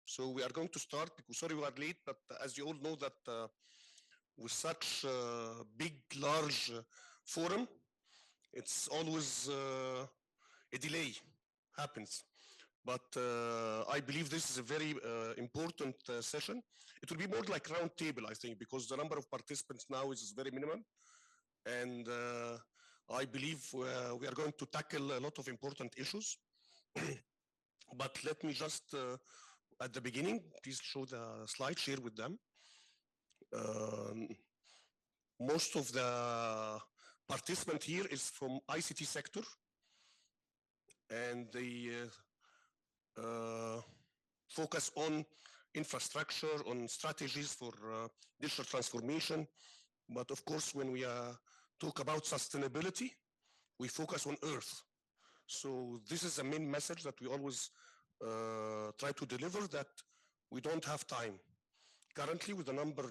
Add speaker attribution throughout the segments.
Speaker 1: So we are going to start because sorry we are late, but as you all know that with such big, large forum, it's always a delay happens. But I believe this is a very important session. It will be more like round table, I think, because the number of participants now is very minimum. And I believe we are going to tackle a lot of important issues. But let me just, at the beginning, please show the slide, share with them. Um, Most of the participant here is from ICT sector, and they focus on infrastructure, on strategies for digital transformation. But of course, when we talk about sustainability, we focus on Earth. So this is the main message that we always try to deliver, that we don't have time. Currently, with the number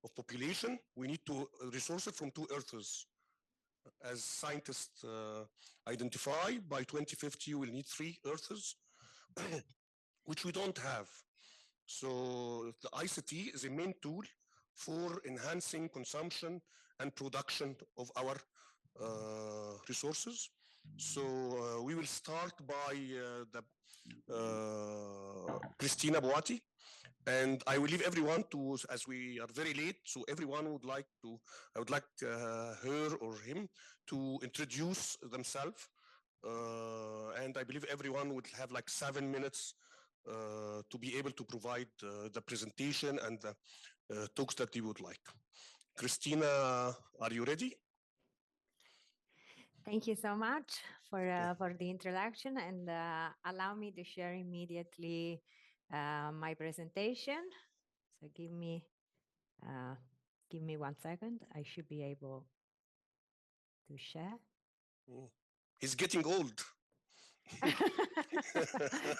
Speaker 1: of population, we need to resources from two Earths. As scientists identify, by 2050, we'll need three Earths, which we don't have. So the ICT is a main tool for enhancing consumption and production of our resources. So we will start by Christina Boati, and I will leave everyone to, as we are very late, so everyone would like to, I would like her or him to introduce themselves. And I believe everyone would have like 7 minutes to be able to provide the presentation and the talks that you would like. Christina, are you ready?
Speaker 2: Thank you so much for the introduction, and allow me to share immediately my presentation. So give me 1 second. I should be able to share.
Speaker 1: He's getting old.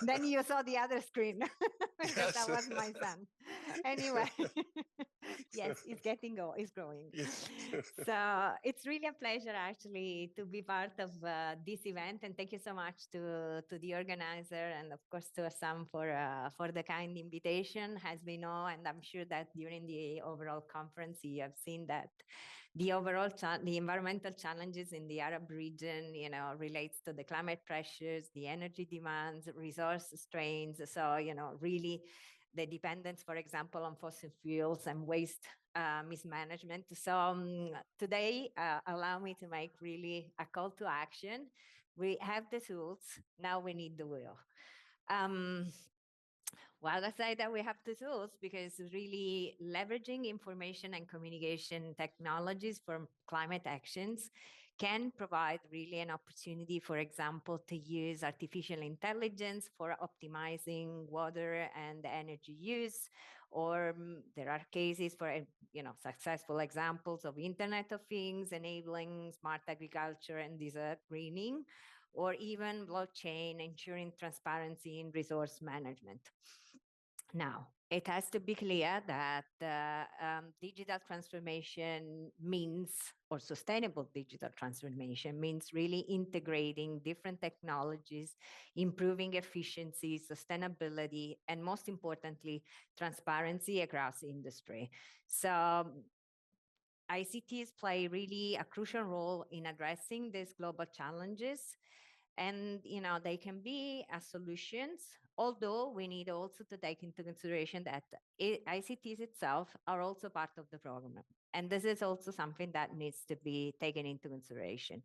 Speaker 2: Then you saw the other screen because
Speaker 1: Yes.
Speaker 2: that was my son. Anyway, yes, it's getting old, it's growing.
Speaker 1: Yes.
Speaker 2: So it's really a pleasure actually to be part of this event, and thank you so much to the organizer and of course to Assam for the kind invitation. As we know, and I'm sure that during the overall conference you have seen that the overall the environmental challenges in the Arab region, relates to the climate pressures, the energy demands, resource strains. So, really the dependence, for example, on fossil fuels and waste mismanagement. So today, allow me to make really a call to action. We have the tools, now we need the will. Well, I say that we have the tools because really leveraging information and communication technologies for climate actions can provide really an opportunity, for example, to use artificial intelligence for optimizing water and energy use. Or there are cases for, successful examples of Internet of Things, enabling smart agriculture and desert greening, or even blockchain, ensuring transparency in resource management. Now, it has to be clear that digital transformation means, or sustainable digital transformation means really integrating different technologies, improving efficiency, sustainability, and most importantly, transparency across industry. So ICTs play really a crucial role in addressing these global challenges. And, they can be as solutions, although we need also to take into consideration that ICTs itself are also part of the program. And this is also something that needs to be taken into consideration.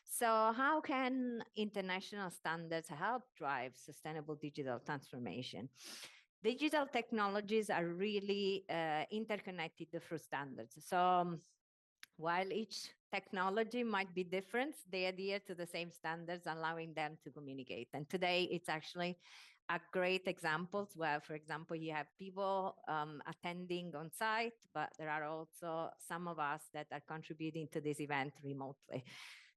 Speaker 2: So how can international standards help drive sustainable digital transformation? Digital technologies are really interconnected through standards. So while each technology might be different, they adhere to the same standards, allowing them to communicate. And today, it's actually a great examples where, for example, you have people attending on site, but there are also some of us that are contributing to this event remotely.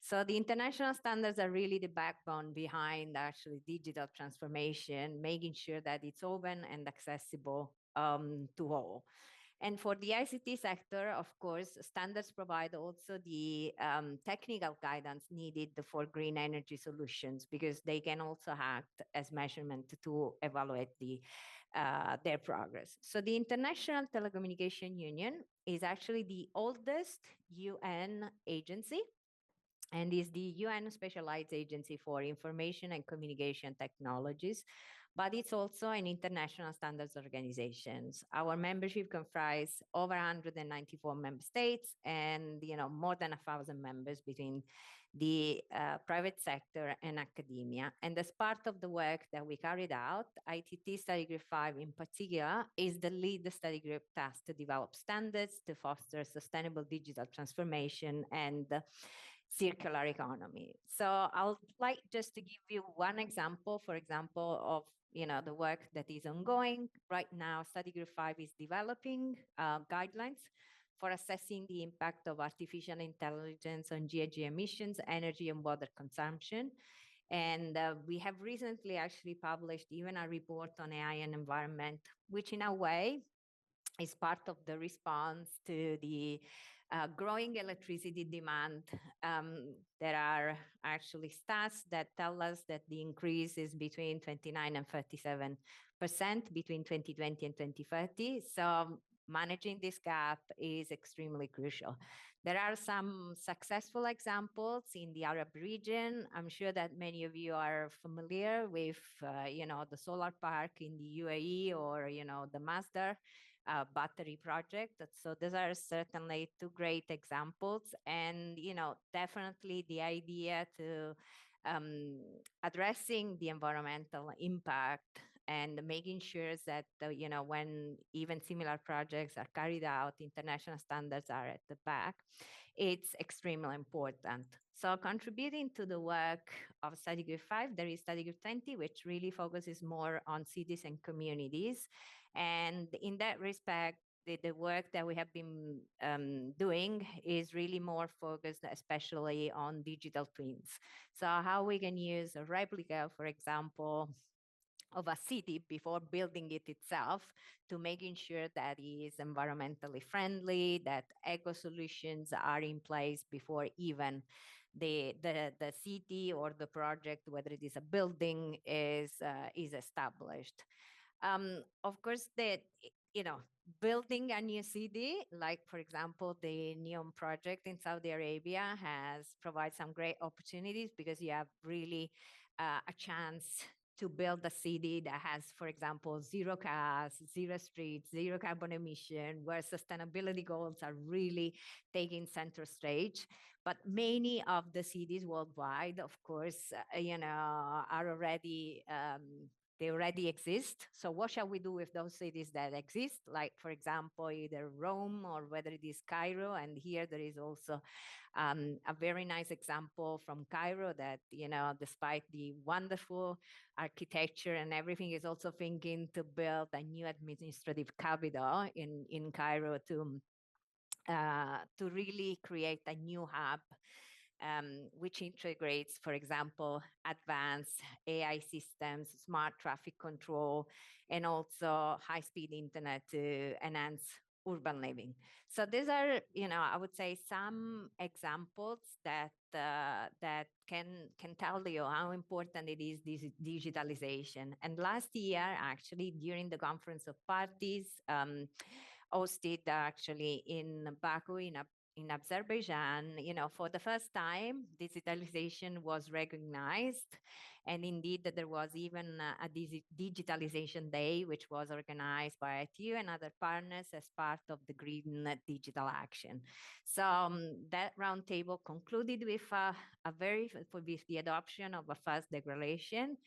Speaker 2: So the international standards are really the backbone behind actually digital transformation, making sure that it's open and accessible to all. And for the ICT sector, of course, standards provide also the technical guidance needed for green energy solutions, because they can also act as measurement to evaluate their progress. So the International Telecommunication Union is actually the oldest UN agency, and is the UN specialized agency for information and communication technologies, but it's also an international standards organization. Our membership comprise over 194 member states, and more than 1,000 members between the private sector and academia. And as part of the work that we carried out, ITT Study Group 5 in particular is the lead study group tasked to develop standards to foster sustainable digital transformation and circular economy. So I'll like just to give you one example, for example, of the work that is ongoing right now. Study Group 5 is developing guidelines for assessing the impact of artificial intelligence on GHG emissions, energy, and water consumption. And we have recently actually published even a report on AI and environment, which in a way is part of the response to the growing electricity demand. There are actually stats that tell us that the increase is between 29 and 37% between 2020 and 2030. So managing this gap is extremely crucial. There are some successful examples in the Arab region. I'm sure that many of you are familiar with, the solar park in the UAE, or, the Masdar battery project. So those are certainly two great examples. And, definitely the idea to addressing the environmental impact and making sure that, when even similar projects are carried out, international standards are at the back, it's extremely important. So contributing to the work of Study Group 5, there is Study Group 20, which really focuses more on cities and communities. And in that respect, the work that we have been doing is really more focused, especially on digital twins. So how we can use a replica, for example, of a city before building it itself, to making sure that it is environmentally friendly, that eco solutions are in place before even the city or the project, whether it is a building, is established. Of course, building a new city, like for example, the NEOM project in Saudi Arabia, has provided some great opportunities, because you have really a chance to build a city that has, for example, zero cars, zero streets, zero carbon emission, where sustainability goals are really taking center stage. But many of the cities worldwide, of course, are already they already exist. So what shall we do with those cities that exist? Like, for example, either Rome, or whether it is Cairo. And here there is also a very nice example from Cairo that, despite the wonderful architecture and everything, is also thinking to build a new administrative capital in Cairo to really create a new hub, which integrates, for example, advanced AI systems, smart traffic control, and also high-speed internet to enhance urban living. So these are, I would say, some examples that can tell you how important it is, this digitalization. And last year, actually, during the Conference of Parties, hosted actually in Baku, in Azerbaijan, for the first time, digitalization was recognized. And indeed, there was even a digitalization day, which was organized by ITU and other partners as part of the Green Digital Action. So that roundtable concluded with with the adoption of a first declaration.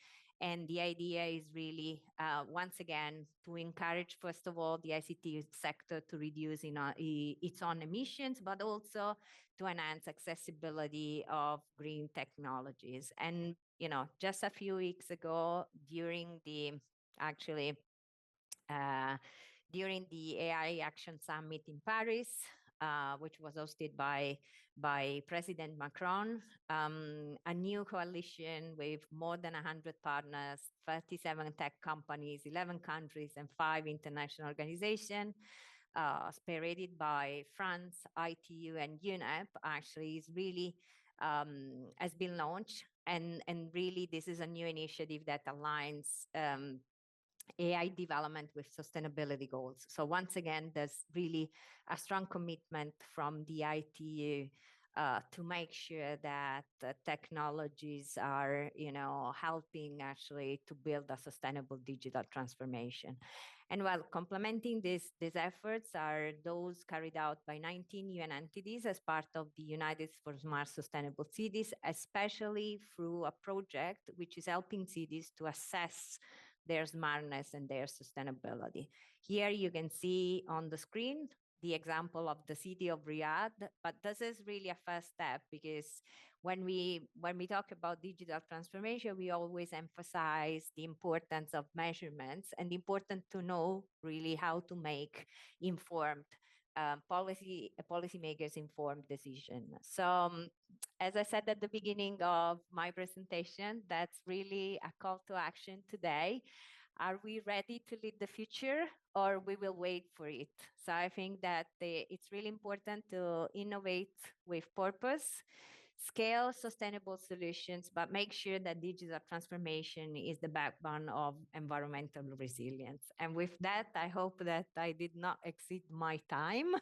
Speaker 2: And the idea is really, once again, to encourage, first of all, the ICT sector to reduce its own emissions, but also to enhance accessibility of green technologies. And, just a few weeks ago, during the AI Action Summit in Paris, which was hosted by President Macron, a new coalition with more than 100 partners, 37 tech companies, 11 countries, and 5 international organizations, spearheaded by France, ITU, and UNEP, actually is really has been launched. And really, this is a new initiative that aligns AI development with sustainability goals. So once again, there's really a strong commitment from the ITU to make sure that technologies are, helping actually to build a sustainable digital transformation. And while complementing these efforts are those carried out by 19 UN entities as part of the United for Smart Sustainable Cities, especially through a project which is helping cities to assess their smartness and their sustainability. Here you can see on the screen the example of the city of Riyadh, but this is really a first step, because when we talk about digital transformation, we always emphasize the importance of measurements and important to know really how to make informed policymakers informed decision. So as I said at the beginning of my presentation, that's really a call to action today. Are we ready to lead the future, or we will wait for it? So I think that it's really important to innovate with purpose, scale sustainable solutions, but make sure that digital transformation is the backbone of environmental resilience. And with that, I hope that I did not exceed my time.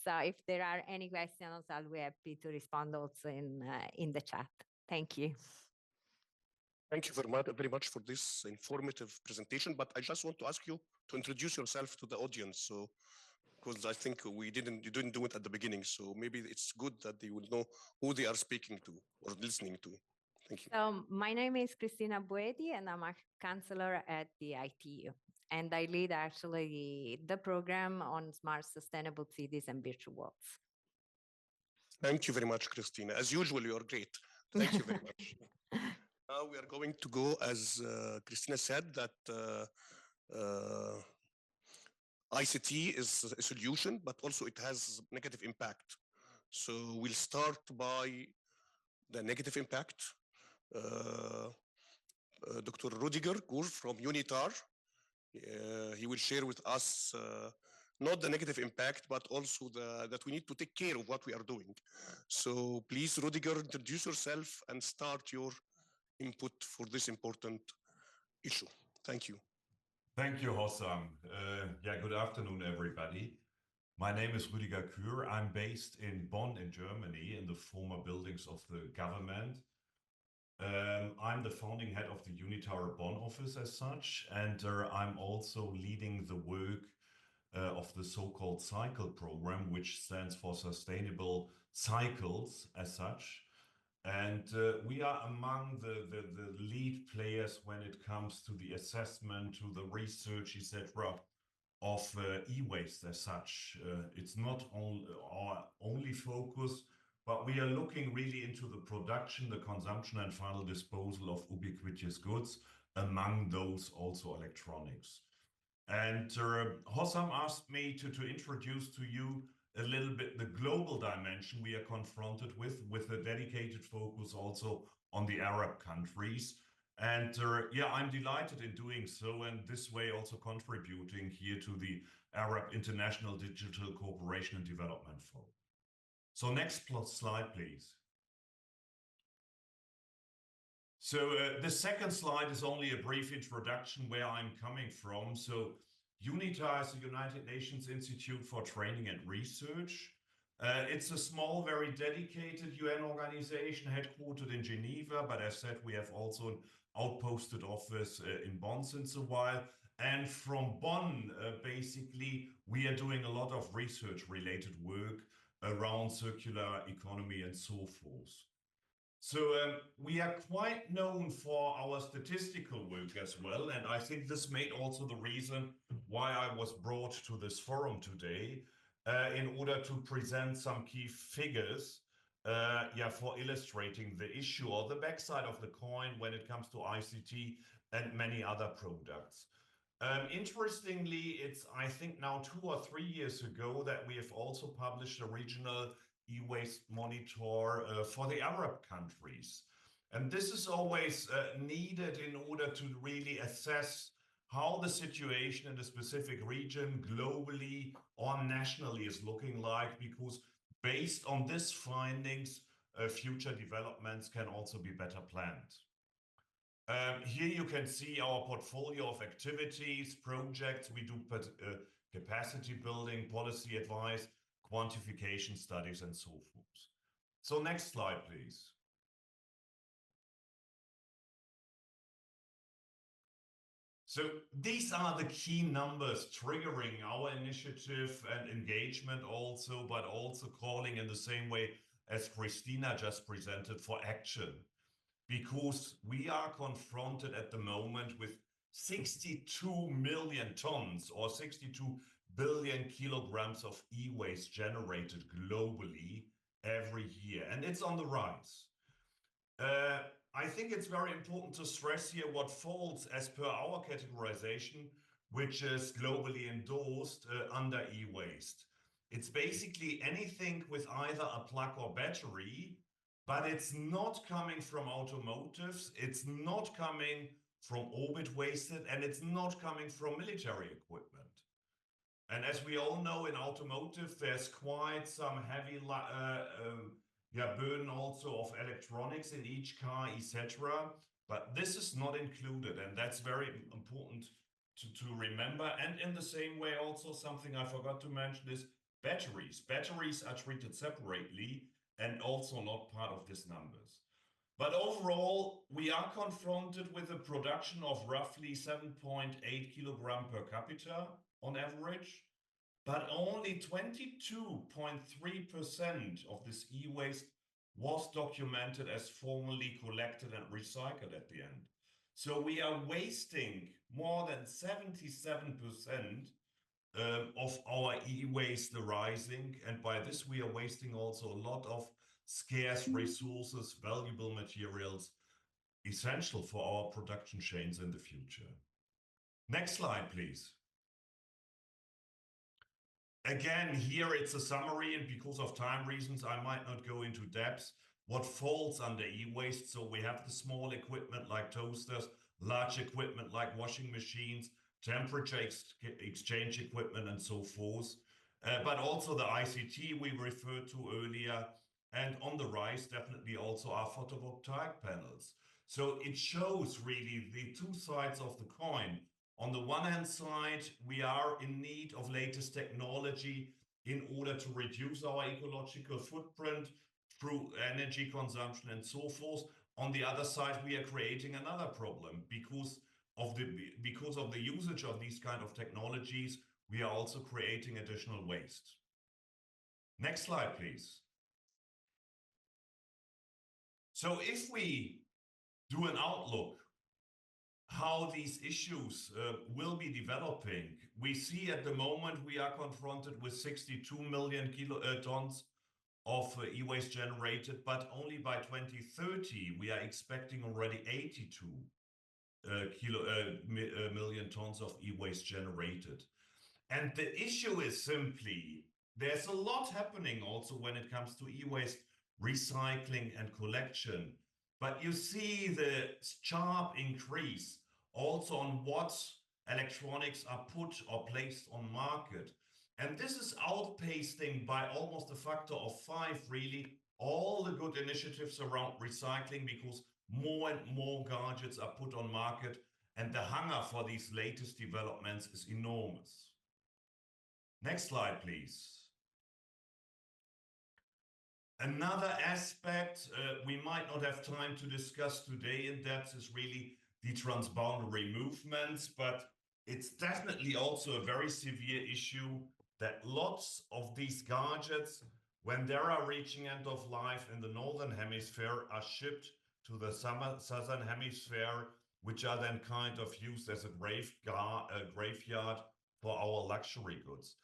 Speaker 2: So if there are any questions, I'll be happy to respond also in the chat. Thank you.
Speaker 1: Thank you very much for this informative presentation, but I just want to ask you to introduce yourself to the audience. So, because I think you didn't do it at the beginning. So maybe it's good that they will know who they are speaking to or listening to. Thank you.
Speaker 2: So my name is Cristina Buedi, and I'm a counselor at the ITU. And I lead actually the program on smart sustainable cities and virtual worlds.
Speaker 1: Thank you very much, Christina. As usual, you are great. Thank you very much. Now we are going to go, as Christina said, that ICT is a solution, but also it has negative impact. So we'll start by the negative impact. Dr. Rudiger Gur from UNITAR, he will share with us not the negative impact, but also that we need to take care of what we are doing. So please, Rudiger, introduce yourself and start your input for this important issue. Thank you.
Speaker 3: Thank you, Hossam. Good afternoon, everybody. My name is Rüdiger Kür. I'm based in Bonn in Germany, in the former buildings of the government. I'm the founding head of the UNITAR Bonn office as such, and I'm also leading the work of the so-called CYCLE program, which stands for Sustainable Cycles as such. And we are among the lead players when it comes to the assessment, to the research, etc., of e-waste as such. It's not our only focus, but we are looking really into the production, the consumption, and final disposal of ubiquitous goods, among those also electronics. And Hossam asked me to introduce to you a little bit the global dimension we are confronted with a dedicated focus also on the Arab countries. And I'm delighted in doing so, and this way also contributing here to the Arab International Digital Cooperation and Development Forum. So next slide, please. So the second slide is only a brief introduction where I'm coming from. So UNITAR is the United Nations Institute for Training and Research. It's a small, very dedicated UN organization headquartered in Geneva, but as said, we have also an outposted office in Bonn since a while. And from Bonn, basically, we are doing a lot of research-related work around circular economy and so forth. So we are quite known for our statistical work as well, and I think this made also the reason why I was brought to this forum today in order to present some key figures for illustrating the issue or the backside of the coin when it comes to ICT and many other products. Interestingly, it's I think now 2 or 3 years ago that we have also published a regional e-waste monitor for the Arab countries. And this is always needed in order to really assess how the situation in the specific region globally or nationally is looking like, because based on these findings, future developments can also be better planned. Here you can see our portfolio of activities, projects. We do capacity building, policy advice, quantification studies, and so forth. So next slide, please. So these are the key numbers triggering our initiative and engagement also, but also calling in the same way as Christina just presented for action. Because we are confronted at the moment with 62 million tons or 62 billion kilograms of e-waste generated globally every year, and it's on the rise. I think it's very important to stress here what falls as per our categorization, which is globally endorsed under e-waste. It's basically anything with either a plug or battery, but it's not coming from automotives, it's not coming from orbit wasted, and it's not coming from military equipment. And as we all know, in automotive, there's quite some heavy burden also of electronics in each car, etc. But this is not included, and that's very important to remember. And in the same way, also something I forgot to mention is batteries. Batteries are treated separately and also not part of these numbers. But overall, we are confronted with a production of roughly 7.8 kilogram per capita on average, but only 22.3% of this e-waste was documented as formally collected and recycled at the end. So we are wasting more than 77% of our e-waste arising, and by this we are wasting also a lot of scarce resources, valuable materials, essential for our production chains in the future. Next slide, please. Again, here it's a summary, and because of time reasons, I might not go into depth what falls under e-waste. So we have the small equipment like toasters, large equipment like washing machines, temperature exchange equipment, and so forth. But also the ICT we referred to earlier, and on the rise, definitely also our photovoltaic panels. So it shows really the two sides of the coin. On the one hand side, we are in need of latest technology in order to reduce our ecological footprint through energy consumption and so forth. On the other side, we are creating another problem because of the usage of these kind of technologies. We are also creating additional waste. Next slide, please. So if we do an outlook how these issues will be developing, we see at the moment we are confronted with 62 million tons of e-waste generated, but only by 2030 we are expecting already 82 million tons of e-waste generated. And the issue is simply, there's a lot happening also when it comes to e-waste recycling and collection. But you see the sharp increase also on what electronics are put or placed on market. And this is outpacing by almost a factor of 5, really, all the good initiatives around recycling, because more and more gadgets are put on market, and the hunger for these latest developments is enormous. Next slide, please. Another aspect we might not have time to discuss today in depth is really the transboundary movements, but it's definitely also a very severe issue that lots of these gadgets, when they are reaching end of life in the northern hemisphere, are shipped to the southern hemisphere, which are then kind of used as a graveyard for our luxury goods.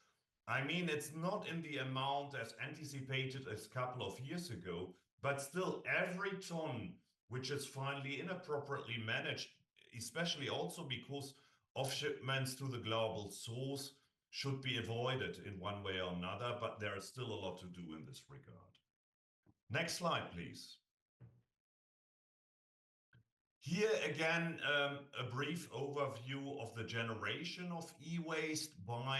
Speaker 3: I mean, it's not in the amount as anticipated as a couple of years ago, but still every ton which is finally inappropriately managed, especially also because of shipments to the global source, should be avoided in one way or another, but there is still a lot to do in this regard. Next slide, please. Here again, a brief overview of the generation of e-waste by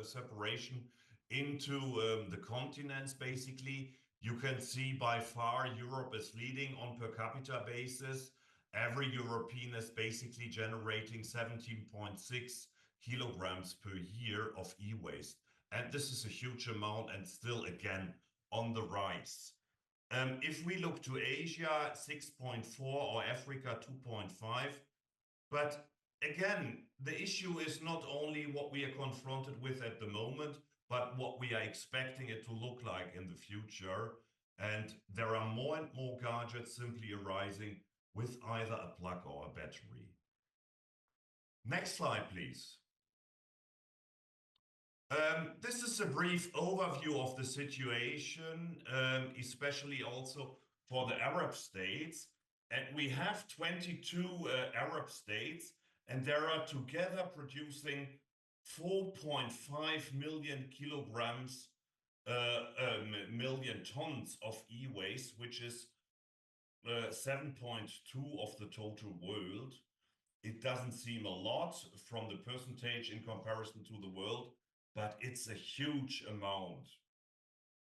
Speaker 3: separation into the continents. Basically, you can see by far Europe is leading on per capita basis. Every European is basically generating 17.6 kilograms per year of e-waste. And this is a huge amount and still again on the rise. If we look to Asia, 6.4 or Africa, 2.5. But again, the issue is not only what we are confronted with at the moment, but what we are expecting it to look like in the future. And there are more and more gadgets simply arising with either a plug or a battery. Next slide, please. This is a brief overview of the situation, especially also for the Arab states. And we have 22 Arab states, and they are together producing 4.5 million kilograms, million tons of e-waste, which is 7.2 of the total world. It doesn't seem a lot from the percentage in comparison to the world, but it's a huge amount.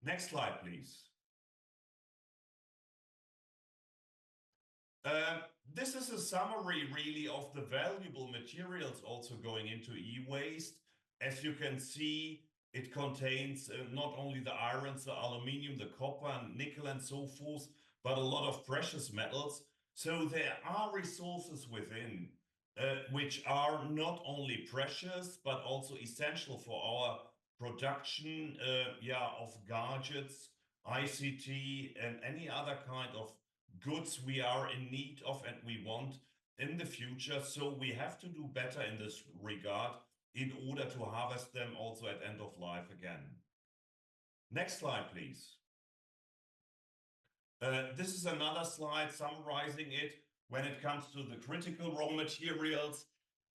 Speaker 3: Next slide, please. This is a summary really of the valuable materials also going into e-waste. As you can see, it contains not only the irons, the aluminium, the copper, nickel, and so forth, but a lot of precious metals. So there are resources within which are not only precious, but also essential for our production of gadgets, ICT, and any other kind of goods we are in need of and we want in the future. So we have to do better in this regard in order to harvest them also at end of life again. Next slide, please. This is another slide summarizing it when it comes to the critical raw materials,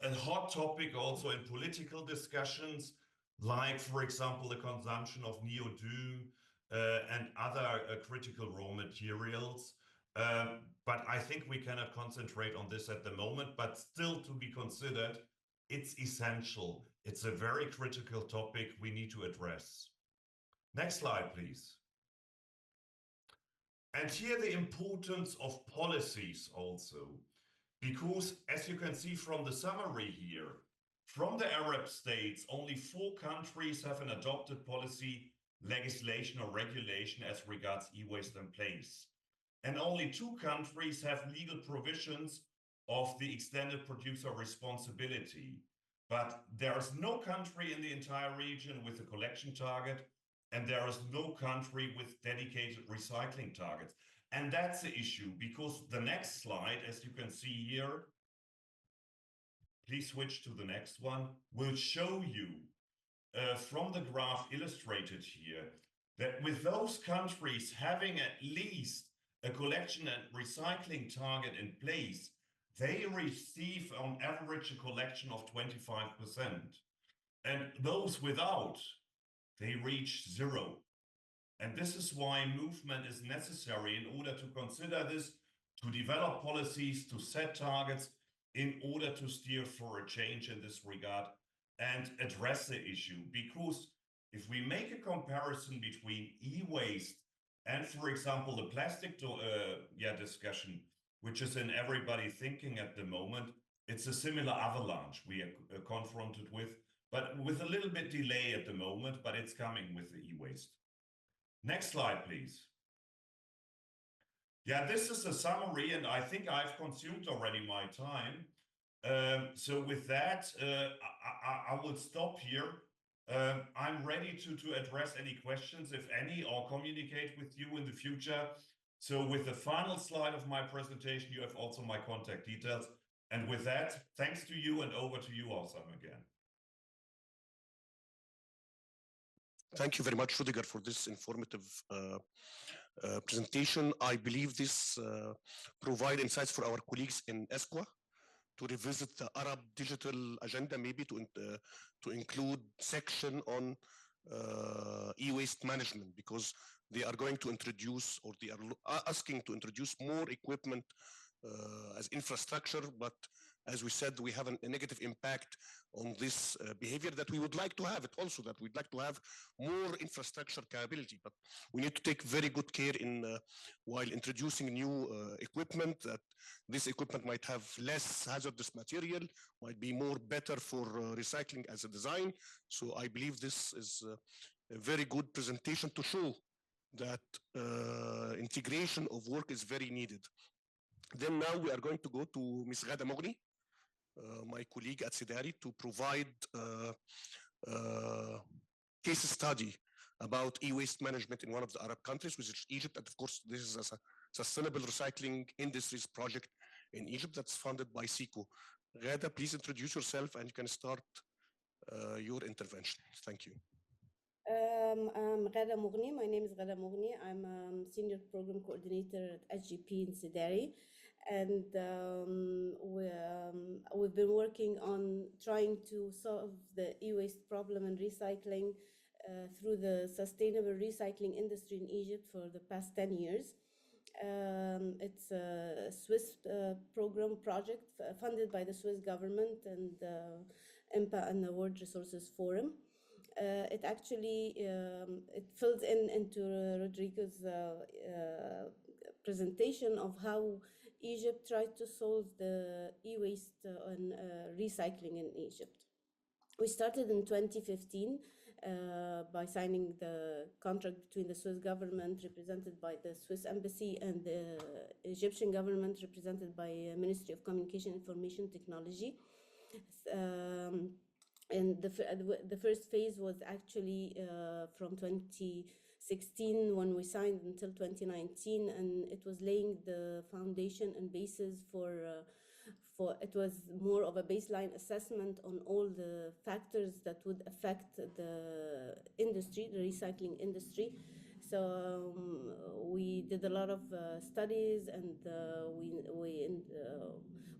Speaker 3: a hot topic also in political discussions, like, for example, the consumption of neodymium and other critical raw materials. But I think we cannot concentrate on this at the moment, but still to be considered, it's essential. It's a very critical topic we need to address. Next slide, please. And here the importance of policies also, because as you can see from the summary here, from the Arab states, only 4 countries have an adopted policy, legislation or regulation as regards e-waste in place. And only 2 countries have legal provisions of the extended producer responsibility. But there is no country in the entire region with a collection target, and there is no country with dedicated recycling targets. And that's the issue, because the next slide, as you can see here, please switch to the next one, will show you from the graph illustrated here that with those countries having at least a collection and recycling target in place, they receive on average a collection of 25%. And those without, they reach 0. And this is why movement is necessary in order to consider this, to develop policies, to set targets in order to steer for a change in this regard and address the issue. Because if we make a comparison between e-waste and, for example, the plastic discussion, which is in everybody thinking at the moment, it's a similar avalanche we are confronted with, but with a little bit delay at the moment, but it's coming with the e-waste. Next slide, please. Yeah, this is a summary, and I think I've consumed already my time. So with that, I will stop here. I'm ready to address any questions, if any, or communicate with you in the future. So with the final slide of my presentation, you have also my contact details. And with that, thanks to you, and over to you, Osam, again.
Speaker 1: Thank you very much, Rudiger, for this informative presentation. I believe this provide insights for our colleagues in ESCWA to revisit the Arab digital agenda, maybe to include section on e-waste management, because they are going to introduce, or they are asking to introduce more equipment as infrastructure, but as we said, we have a negative impact on this behavior that we would like to have it also, that we'd like to have more infrastructure capability, but we need to take very good care in while introducing new equipment, that this equipment might have less hazardous material, might be more better for recycling as a design. So I believe this is a very good presentation to show that integration of work is very needed. Then now we are going to go to Ms. Ghada Moghni, my colleague at SIDARI, to provide case study about e-waste management in one of the Arab countries, which is Egypt. And of course, this is a sustainable recycling industries project in Egypt that's funded by SICO. Ghada, please introduce yourself and you can start your intervention. Thank you.
Speaker 4: I'm Ghada Moghni. My name is Ghada Moghni. I'm Senior Program Coordinator at SGP in SIDARI. And we've been working on trying to solve the e-waste problem and recycling through the sustainable recycling industry in Egypt for the past 10 years. It's a Swiss program project funded by the Swiss government and IMPA and the World Resources Forum. It actually it fills into Rodrigo's presentation of how Egypt tried to solve the e-waste and recycling in Egypt. We started in 2015 by signing the contract between the Swiss government, represented by the Swiss embassy, and the Egyptian government, represented by Ministry of Communication, Information Technology. And the first phase was actually from 2016 when we signed until 2019, and it was laying the foundation and basis for it was more of a baseline assessment on all the factors that would affect the industry, the recycling industry. So we did a lot of studies, and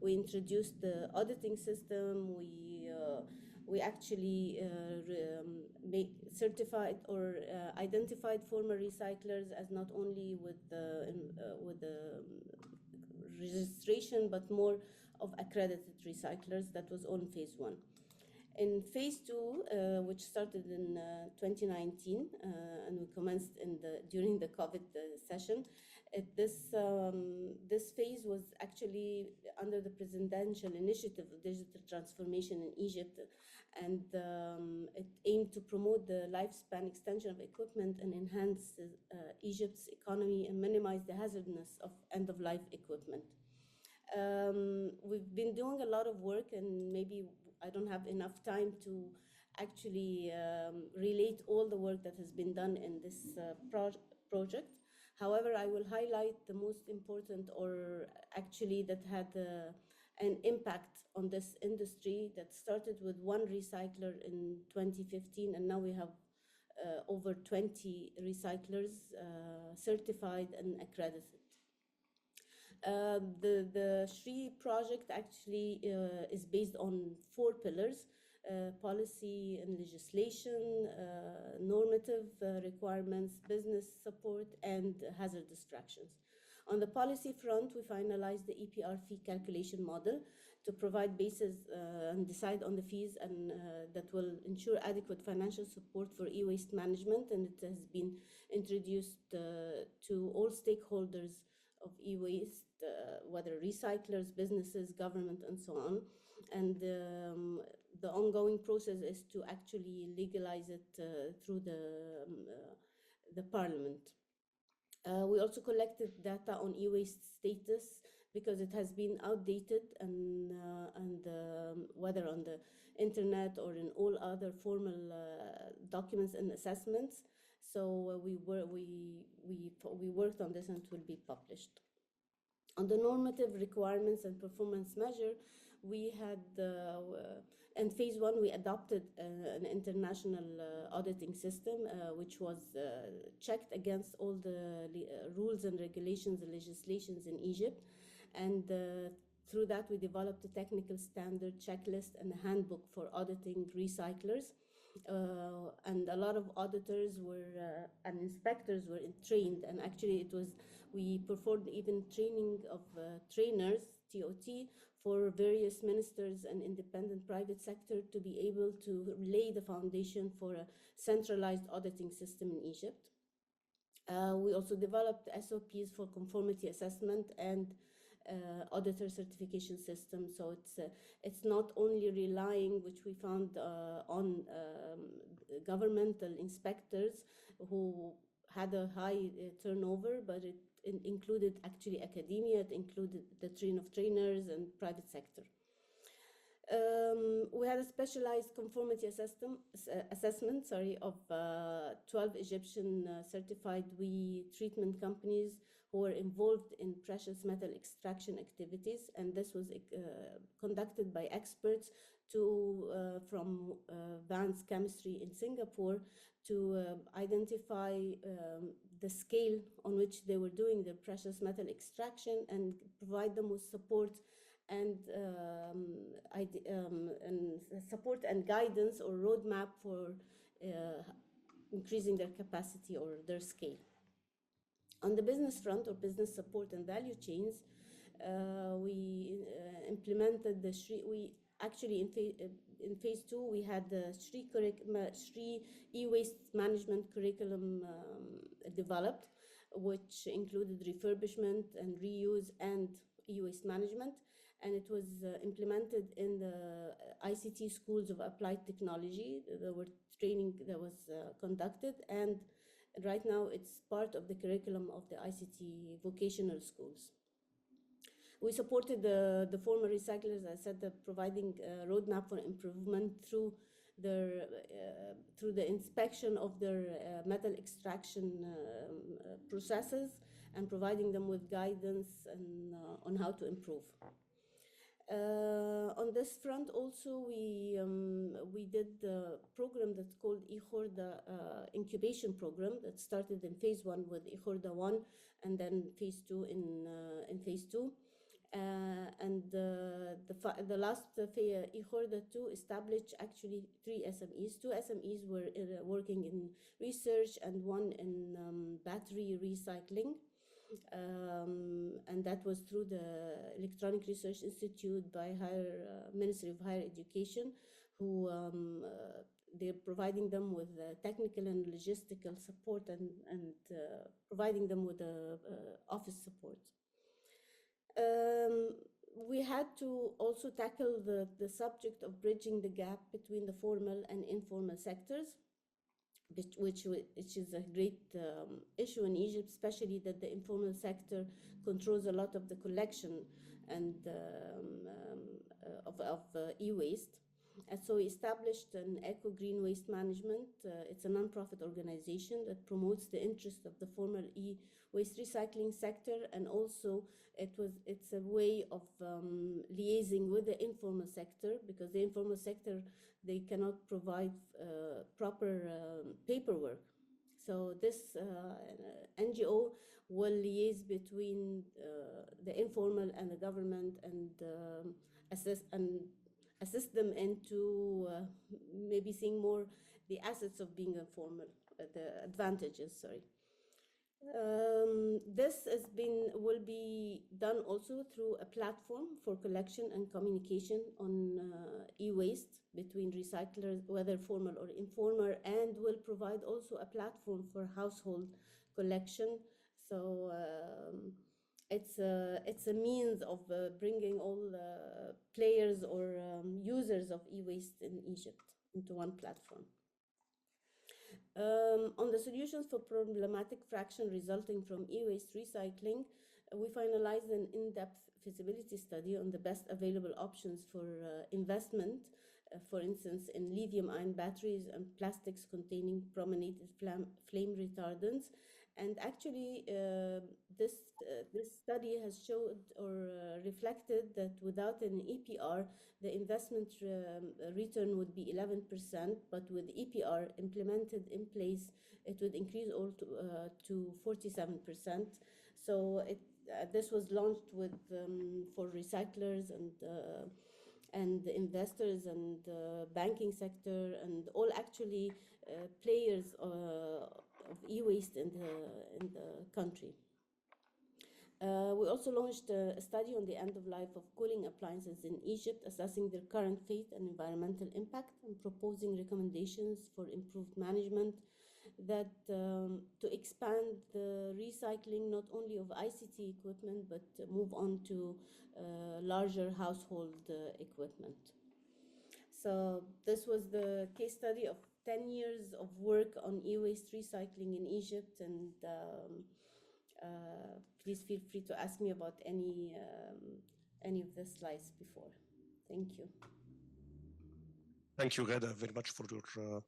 Speaker 4: we introduced the auditing system. We actually certified or identified former recyclers as not only with the registration, but more of accredited recyclers. That was on phase 1. In phase 2, which started in 2019, and we commenced during the COVID session, this phase was actually under the presidential initiative of digital transformation in Egypt, and it aimed to promote the lifespan extension of equipment and enhance Egypt's economy and minimize the hazardness of end-of-life equipment. We've been doing a lot of work, and maybe I don't have enough time to actually relate all the work that has been done in this project. However, I will highlight the most important, or actually that had an impact on this industry, that started with one recycler in 2015, and now we have over 20 recyclers certified and accredited. The SHRI project actually is based on 4 pillars: policy and legislation, normative requirements, business support, and hazard distractions. On the policy front, we finalized the EPR fee calculation model to provide basis and decide on the fees and that will ensure adequate financial support for e-waste management, and it has been introduced to all stakeholders of e-waste, whether recyclers, businesses, government, and so on. And the ongoing process is to actually legalize it through the parliament. We also collected data on e-waste status because it has been outdated, and whether on the internet or in all other formal documents and assessments. So we worked on this, and it will be published. On the normative requirements and performance measure, we had, in phase 1, we adopted an international auditing system, which was checked against all the rules and regulations and legislations in Egypt. And through that, we developed a technical standard checklist and a handbook for auditing recyclers. and a lot of auditors were and inspectors were trained. And actually, we performed even training of trainers, TOT, for various ministers and independent private sector to be able to lay the foundation for a centralized auditing system in Egypt. We also developed SOPs for conformity assessment and auditor certification system. So it's not only relying, which we found on governmental inspectors who had a high turnover, but it included actually academia, it included the trainers and private sector. We had a specialized conformity assessment of 12 Egyptian certified WEEE treatment companies who were involved in precious metal extraction activities, and this was conducted by experts from Vance Chemistry in Singapore to identify the scale on which they were doing their precious metal extraction and provide them with support and support and guidance or roadmap for increasing their capacity or their scale. On the business front, or business support and value chains, we implemented the SHRI. We actually in phase 2 we had the SHRI e-waste management curriculum developed, which included refurbishment and reuse and e-waste management. And it was implemented in the ICT schools of applied technology. There were training that was conducted, and right now it's part of the curriculum of the ICT vocational schools. We supported the former recyclers, as I said, providing a roadmap for improvement through the inspection of their metal extraction processes and providing them with guidance and on how to improve. On this front also, we did the program that's called eHorda incubation program that started in phase 1 with eHorda 1 and then phase 2 in phase 2. And the last eHorda 2 established actually 3 SMEs. 2 SMEs were working in research and 1 in battery recycling. And that was through the Electronic Research Institute by Ministry of Higher Education, who they're providing them with technical and logistical support and providing them with office support. We had to also tackle the subject of bridging the gap between the formal and informal sectors, which is a great issue in Egypt, especially that the informal sector controls a lot of the collection and of e-waste. And so we established an Eco Green Waste Management. It's a non-profit organization that promotes the interest of the formal e-waste recycling sector, and also it's a way of liaising with the informal sector, because the informal sector, they cannot provide proper paperwork. So this NGO will liaise between the informal and the government and assist them into maybe seeing more the assets of being informal, the advantages, sorry. This will be done also through a platform for collection and communication on e-waste between recyclers, whether formal or informal, and will provide also a platform for household collection. So it's a means of bringing all players or users of e-waste in Egypt into one platform. On the solutions for problematic fraction resulting from e-waste recycling, we finalized an in-depth feasibility study on the best available options for investment, for instance, in lithium-ion batteries and plastics containing brominated flame retardants. And actually, this study has showed or reflected that without an EPR, the investment return would be 11%, but with EPR implemented in place, it would increase to 47%. So this was launched with for recyclers and and the investors and the banking sector and all actually players of e-waste in the country. We also launched a study on the end of life of cooling appliances in Egypt, assessing their current fate and environmental impact, and proposing recommendations for improved management that to expand the recycling not only of ICT equipment, but move on to larger household equipment. So this was the case study of 10 years of work on e-waste recycling in Egypt, and please feel free to ask me about any of the slides before. Thank you.
Speaker 1: Thank you, Ghada, very much for your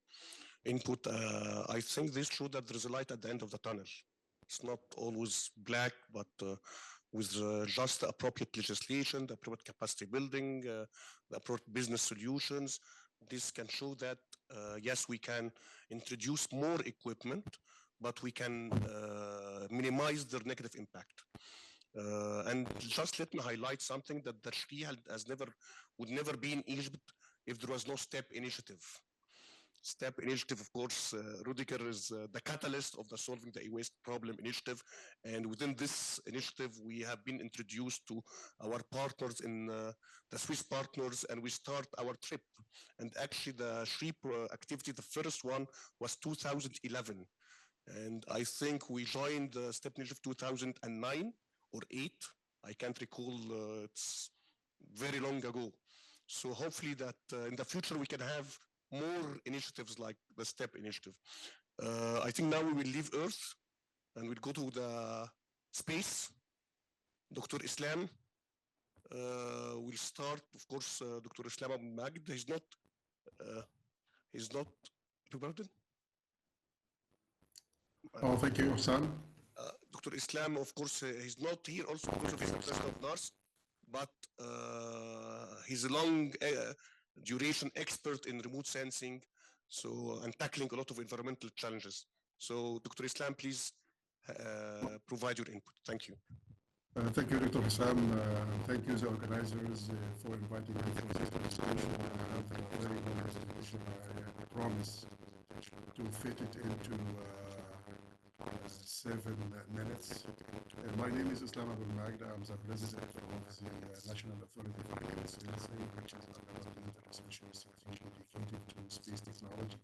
Speaker 1: input. I think this shows that there's a light at the end of the tunnel. It's not always black, but with just the appropriate legislation, the appropriate capacity building, the appropriate business solutions, this can show that, yes, we can introduce more equipment, but we can minimize their negative impact. And just let me highlight something that the Shri would never be in Egypt if there was no STEP initiative. STEP initiative, of course, Rudiger is the catalyst of the Solving the E-Waste Problem initiative. And within this initiative, we have been introduced to our partners in the Swiss partners, and we start our trip. And actually the Shri activity, the first one was 2011. And I think we joined the STEP initiative 2009 or 8. I can't recall, it's very long ago. So hopefully that in the future we can have more initiatives like the STEP initiative. I think now we will leave Earth and we'll go to the space. Dr. Islam will start, of course, Dr. Islam Abu Magd. He's not prepared.
Speaker 5: Thank you, Hassan.
Speaker 1: Dr. Islam, of course, he's not here also because of his president of NARS, but he's a long duration expert in remote sensing, so and tackling a lot of environmental challenges. So, Dr. Islam, please provide your input. Thank you.
Speaker 5: Thank you, Dr. Hussam. Thank you, the organizers, for inviting me for this presentation. I have a very good presentation. I promise to fit it into 7 minutes. My name is Islam Abu Magd. I'm the president of the National Authority for Remote Sensing, which is a governmental association dedicated to space technology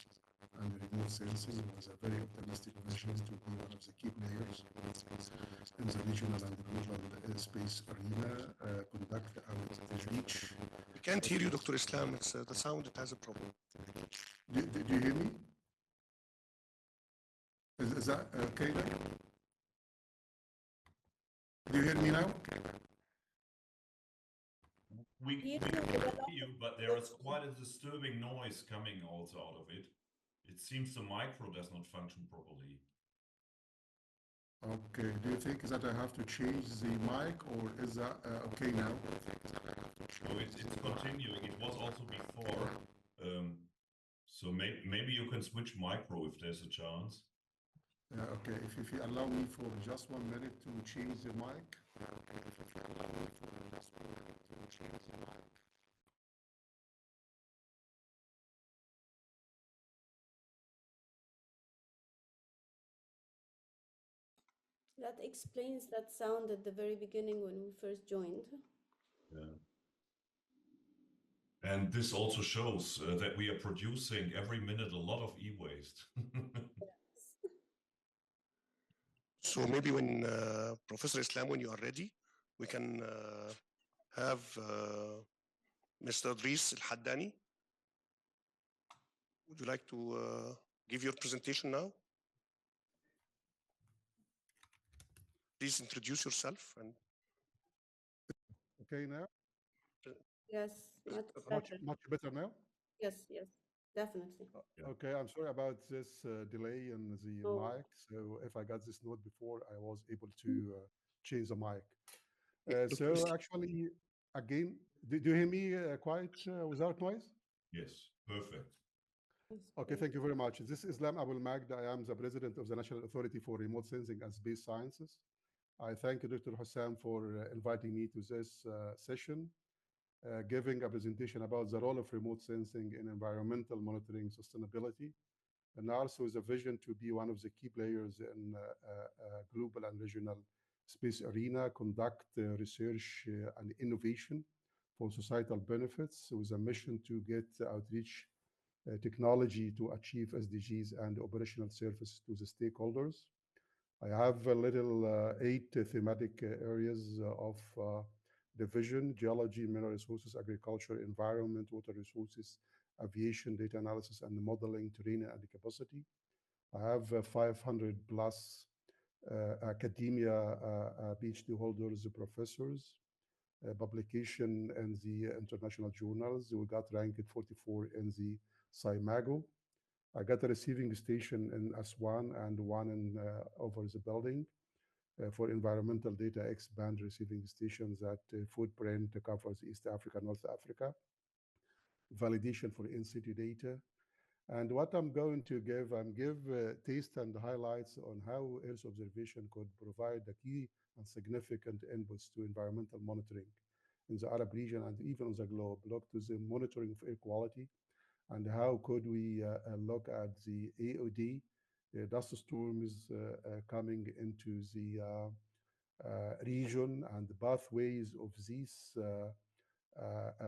Speaker 5: and remote sensing, with a very optimistic vision to be one of the key players in the regional and global space arena, conduct outreach.
Speaker 1: We can't hear you, Dr. Islam. It's the sound that has a problem.
Speaker 5: Do you hear me? Is that okay now? Do you hear me now?
Speaker 3: We can hear you, but there is quite a disturbing noise coming also out of it. It seems the micro does not function properly.
Speaker 5: Okay, do you think that I have to change the mic, or is that okay now?
Speaker 3: So it's continuing. It was also before. So maybe you can switch micro if there's a chance.
Speaker 5: Okay, if you allow me for just 1 minute to change the mic.
Speaker 4: That explains that sound at the very beginning when we first joined.
Speaker 3: Yeah. And this also shows that we are producing every minute a lot of e-waste.
Speaker 1: So maybe when Professor Islam, when you are ready, we can have Mr. Idris Al-Haddani. Would you like to give your presentation now? Please introduce yourself. And
Speaker 5: Okay now?
Speaker 4: Yes,
Speaker 5: Much better now?
Speaker 4: Yes, definitely.
Speaker 5: Okay, I'm sorry about this delay in the mic. So if I got this note before, I was able to change the mic. So actually, again, do you hear me quite without noise?
Speaker 3: Yes, perfect.
Speaker 5: Okay, thank you very much. This is Islam Abu Magd. I am the president of the National Authority for Remote Sensing and Space Sciences. I thank Dr. Hussam for inviting me to this session. giving a presentation about the role of remote sensing in environmental monitoring sustainability. And also is a vision to be one of the key players in global and regional space arena, conduct research and innovation for societal benefits with a mission to get outreach technology to achieve SDGs and operational services to the stakeholders. I have a little 8 thematic areas of division: geology, mineral resources, agriculture, environment, water resources, aviation, data analysis and modeling, terrain and capacity. I have 500 plus academia PhD holders, professors, publication in the international journals. We got ranked 44 in the SciMago. I got a receiving station in Aswan and one in over the building for environmental data X-band receiving stations that footprint covers East Africa, North Africa. Validation for in-situ data. And what I'm going to give taste and highlights on how Earth observation could provide a key and significant inputs to environmental monitoring in the Arab region and even on the globe. Look to the monitoring of air quality and how could we look at the AOD, dust storms coming into the region and the pathways of these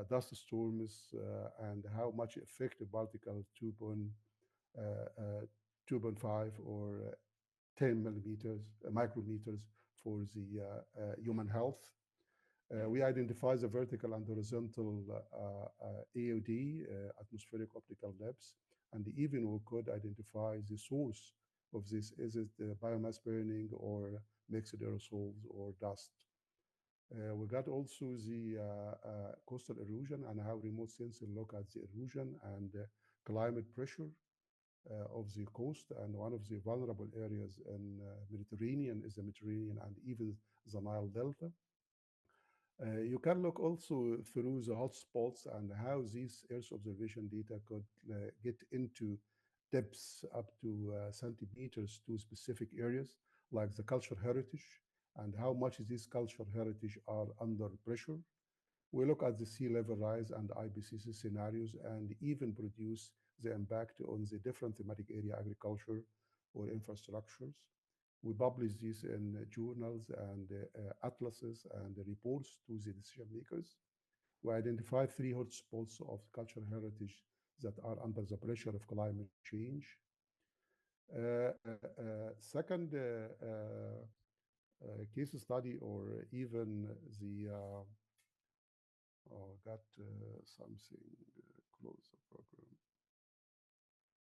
Speaker 5: dust storms and how much effective particle 2.5 or 10 millimeters, micrometers for the human health. We identify the vertical and horizontal AOD, atmospheric optical depths, and even we could identify the source of this. Is it biomass burning or mixed aerosols or dust? We got also the coastal erosion and how remote sensing look at the erosion and climate pressure of the coast. And one of the vulnerable areas in Mediterranean is the Mediterranean and even the Nile Delta. You can look also through the hotspots and how these Earth observation data could get into depths up to centimeters to specific areas like the cultural heritage and how much these cultural heritage are under pressure. We look at the sea level rise and IPCC scenarios and even produce the impact on the different thematic area, agriculture or infrastructures. We publish this in journals and atlases and reports to the decision makers. We identify 3 hotspots of cultural heritage that are under the pressure of climate change. Second case study or even the got something close the program.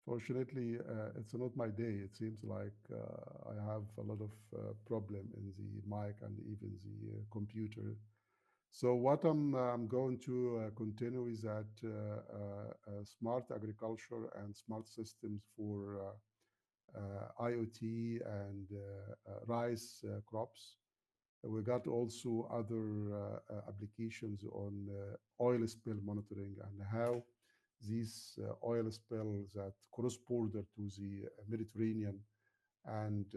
Speaker 5: Fortunately, it's not my day. It seems like I have a lot of problem in the mic and even the computer. So what I'm going to continue is that smart agriculture and smart systems for IoT and rice crops. We got also other applications on oil spill monitoring and how these oil spills that cross border to the Mediterranean and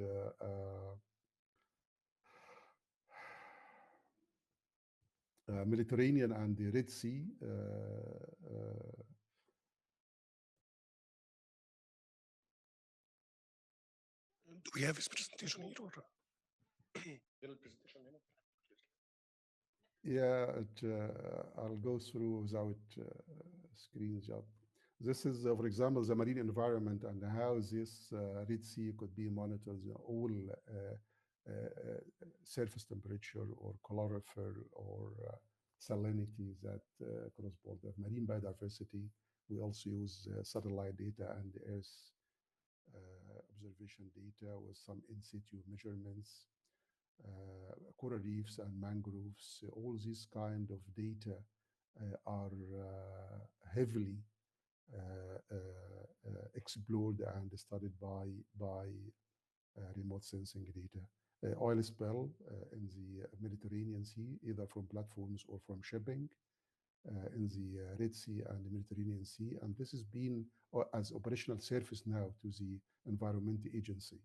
Speaker 5: Mediterranean and the Red Sea.
Speaker 1: Do we have his presentation here or? Little presentation
Speaker 5: Yeah, I'll go through without screen shot. This is, for example, the marine environment and how this Red Sea could be monitored, all surface temperature or calorifer or salinity that cross border. Marine biodiversity, we also use satellite data and Earth observation data with some in situ measurements. Coral reefs and mangroves, all these kind of data are heavily explored and studied by remote sensing data. Oil spill in the Mediterranean Sea, either from platforms or from shipping, in the Red Sea and the Mediterranean Sea. And this has been as operational service now to the Environment Agency.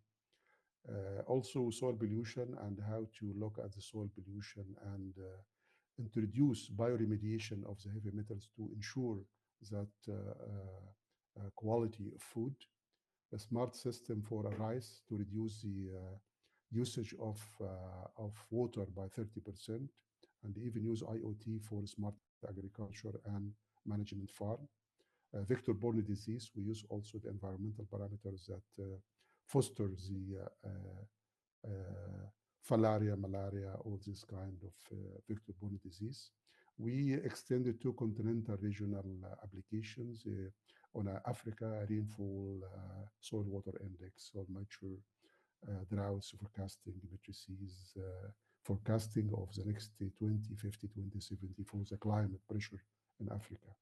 Speaker 5: Also soil pollution and how to look at the soil pollution and introduce bioremediation of the heavy metals to ensure that quality of food, a smart system for rice to reduce the usage of water by 30%, and even use IoT for smart agriculture and management farm. Vector-borne disease, we use also the environmental parameters that foster the filaria, malaria, all this kind of vector-borne disease. We extended to continental regional applications on Africa, rainfall, soil water index, soil moisture, droughts forecasting, matrices, forecasting of the next 2050, 2070 for the climate pressure in Africa.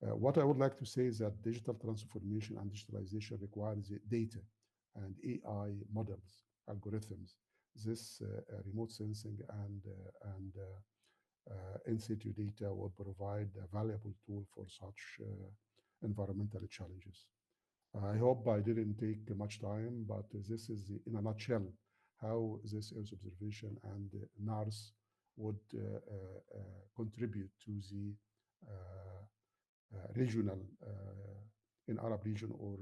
Speaker 5: What I would like to say is that digital transformation and digitalization requires data and AI models, algorithms. This remote sensing and in situ data will provide a valuable tool for such environmental challenges. I hope I didn't take much time, but this is in a nutshell how this Earth observation and NARS would contribute to the regional in Arab region or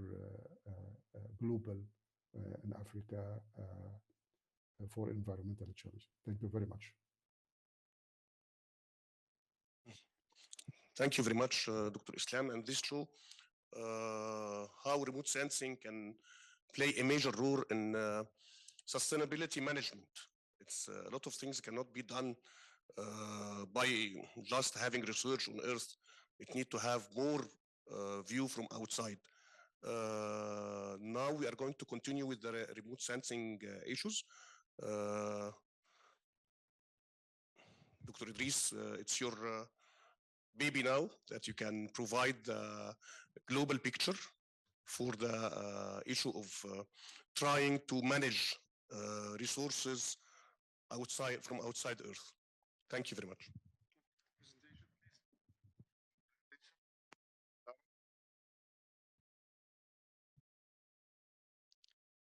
Speaker 5: global in Africa for environmental challenge. Thank you very much.
Speaker 1: Thank you very much, Dr. Islam. And this show how remote sensing can play a major role in sustainability management. It's a lot of things cannot be done by just having research on Earth. It needs to have more view from outside. Now we are going to continue with the remote sensing issues. Dr. Idris, it's your baby now that you can provide the global picture for the issue of trying to manage resources from outside Earth. Thank you very much.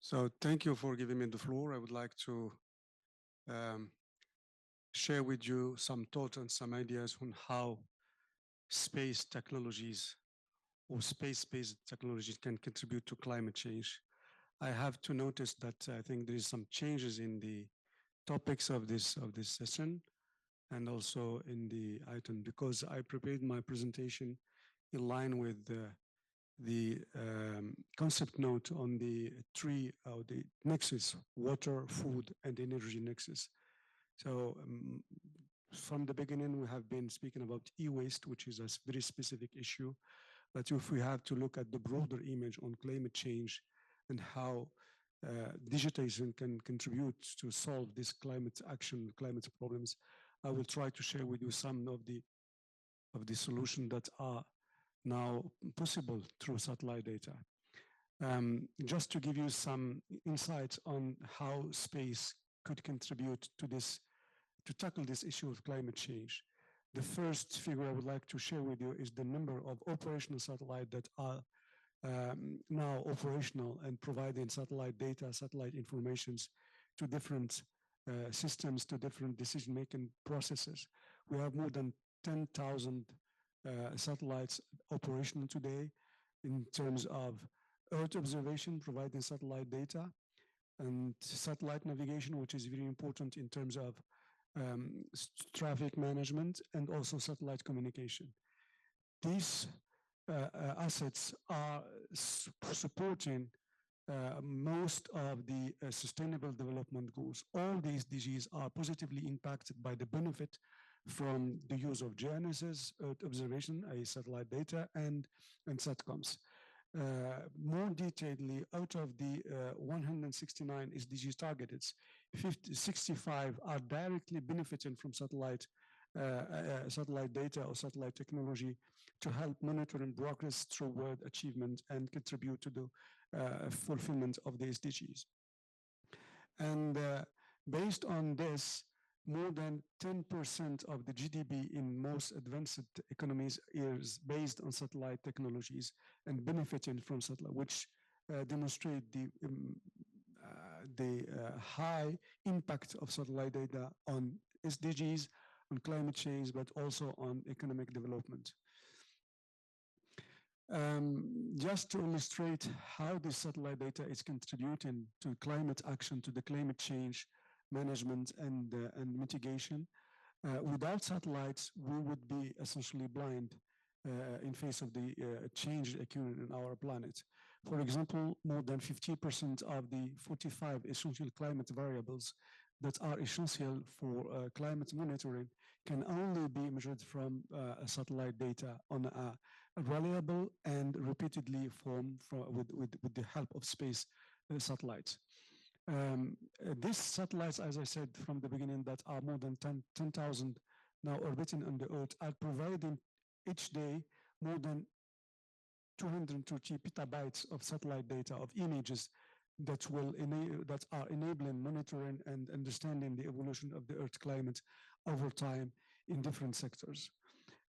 Speaker 6: So thank you for giving me the floor. I would like to share with you some thoughts and some ideas on how space technologies or space-based technologies can contribute to climate change. I have to notice that I think there is some changes in the topics of this session and also in the item, because I prepared my presentation in line with the concept note on the the nexus, water, food, and energy nexus. So from the beginning, we have been speaking about e-waste, which is a very specific issue. But if we have to look at the broader image on climate change and how digitization can contribute to solve this climate action, climate problems, I will try to share with you some of the solutions that are now possible through satellite data. Just to give you some insights on how space could contribute to this, to tackle this issue of climate change. The first figure I would like to share with you is the number of operational satellites that are now operational and providing satellite data, satellite informations to different systems, to different decision-making processes. We have more than 10,000 satellites operational today in terms of Earth observation, providing satellite data, and satellite navigation, which is very important in terms of traffic management and also satellite communication. These assets are supporting most of the sustainable development goals. All these SDGs are positively impacted by the benefit from the use of GNSS, Earth observation, satellite data, and SATCOMs. More detailedly, out of the 169 SDGs targeted, 65 are directly benefiting from satellite data or satellite technology to help monitoring progress toward achievement and contribute to the fulfillment of the SDGs. And based on this, more than 10% of the GDP in most advanced economies is based on satellite technologies and benefiting from satellite, which demonstrate the high impact of satellite data on SDGs on climate change, but also on economic development. Just to illustrate how this satellite data is contributing to climate action, to the climate change management and mitigation, without satellites, we would be essentially blind in face of the change occurring in our planet. For example, more than 50% of the 45 essential climate variables that are essential for climate monitoring can only be measured from satellite data on a reliable and repeatedly formed with the help of space satellites. These satellites, as I said from the beginning, that are more than 10,000 now orbiting on the Earth, are providing each day more than 230 petabytes of satellite data, of images that are enabling monitoring and understanding the evolution of the Earth climate over time in different sectors.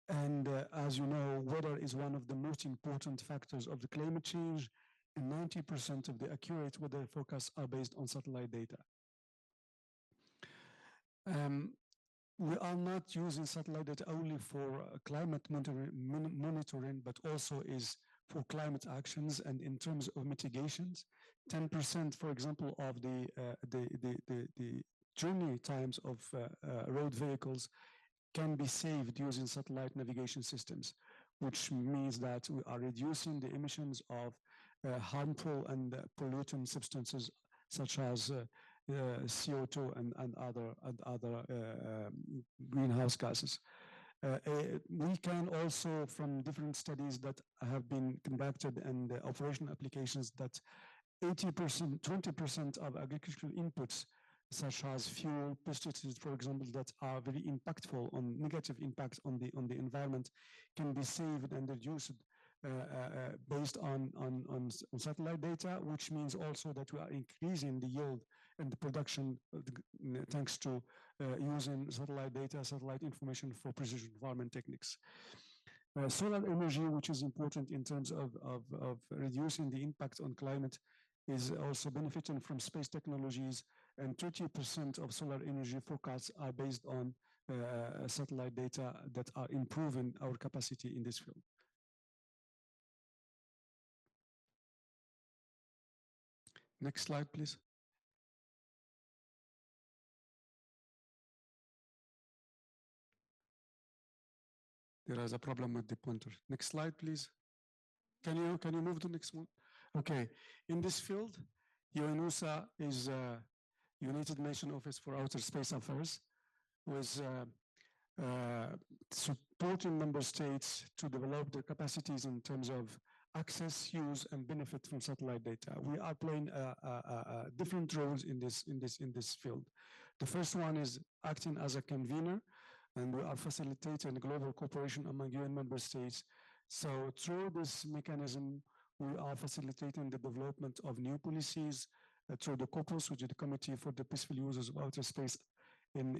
Speaker 6: And as you know, weather is one of the most important factors of the climate change, and 90% of the accurate weather forecasts are based on satellite data. We are not using satellite data only for climate monitoring, but also is for climate actions and in terms of mitigations. 10%, for example, of the journey times of road vehicles can be saved using satellite navigation systems, which means that we are reducing the emissions of harmful and pollutant substances such as CO2 and other greenhouse gases. We can also, from different studies that have been conducted and operational applications, that 80%, 20% of agricultural inputs, such as fuel, pesticides, for example, that are very impactful on negative impact on the environment, can be saved and reduced based on satellite data, which means also that we are increasing the yield and the production thanks to using satellite data, satellite information for precision farming techniques. Solar energy, which is important in terms of reducing the impact on climate, is also benefiting from space technologies, and 30% of solar energy forecasts are based on satellite data that are improving our capacity in this field. Next slide, please. There is a problem with the pointer. Next slide, please. Can you move to the next one? Okay. In this field, UNOOSA is United Nations Office for Outer Space Affairs, was supporting member states to develop their capacities in terms of access, use, and benefit from satellite data. We are playing different roles in this field. The first one is acting as a convener, and we are facilitating global cooperation among UN member states. So through this mechanism, we are facilitating the development of new policies through the COPUS, which is the Committee for the Peaceful Uses of Outer Space in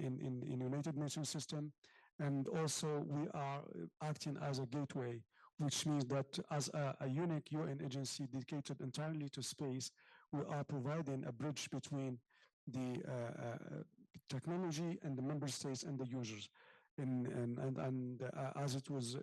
Speaker 6: United Nations system. And also we are acting as a gateway, which means that as a unique UN agency dedicated entirely to space, we are providing a bridge between the technology and the member states and the users. And as it was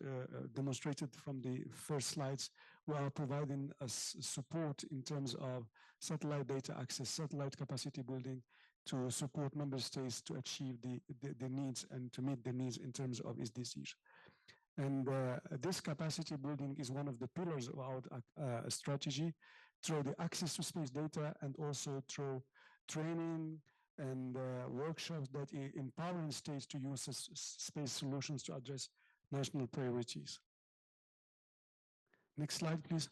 Speaker 6: demonstrated from the first slides, we are providing support in terms of satellite data access, satellite capacity building to support member states to achieve the needs and to meet the needs in terms of SDGs. And this capacity building is one of the pillars of our strategy through the access to space data and also through training and workshops that empowering states to use space solutions to address national priorities. Next slide, please.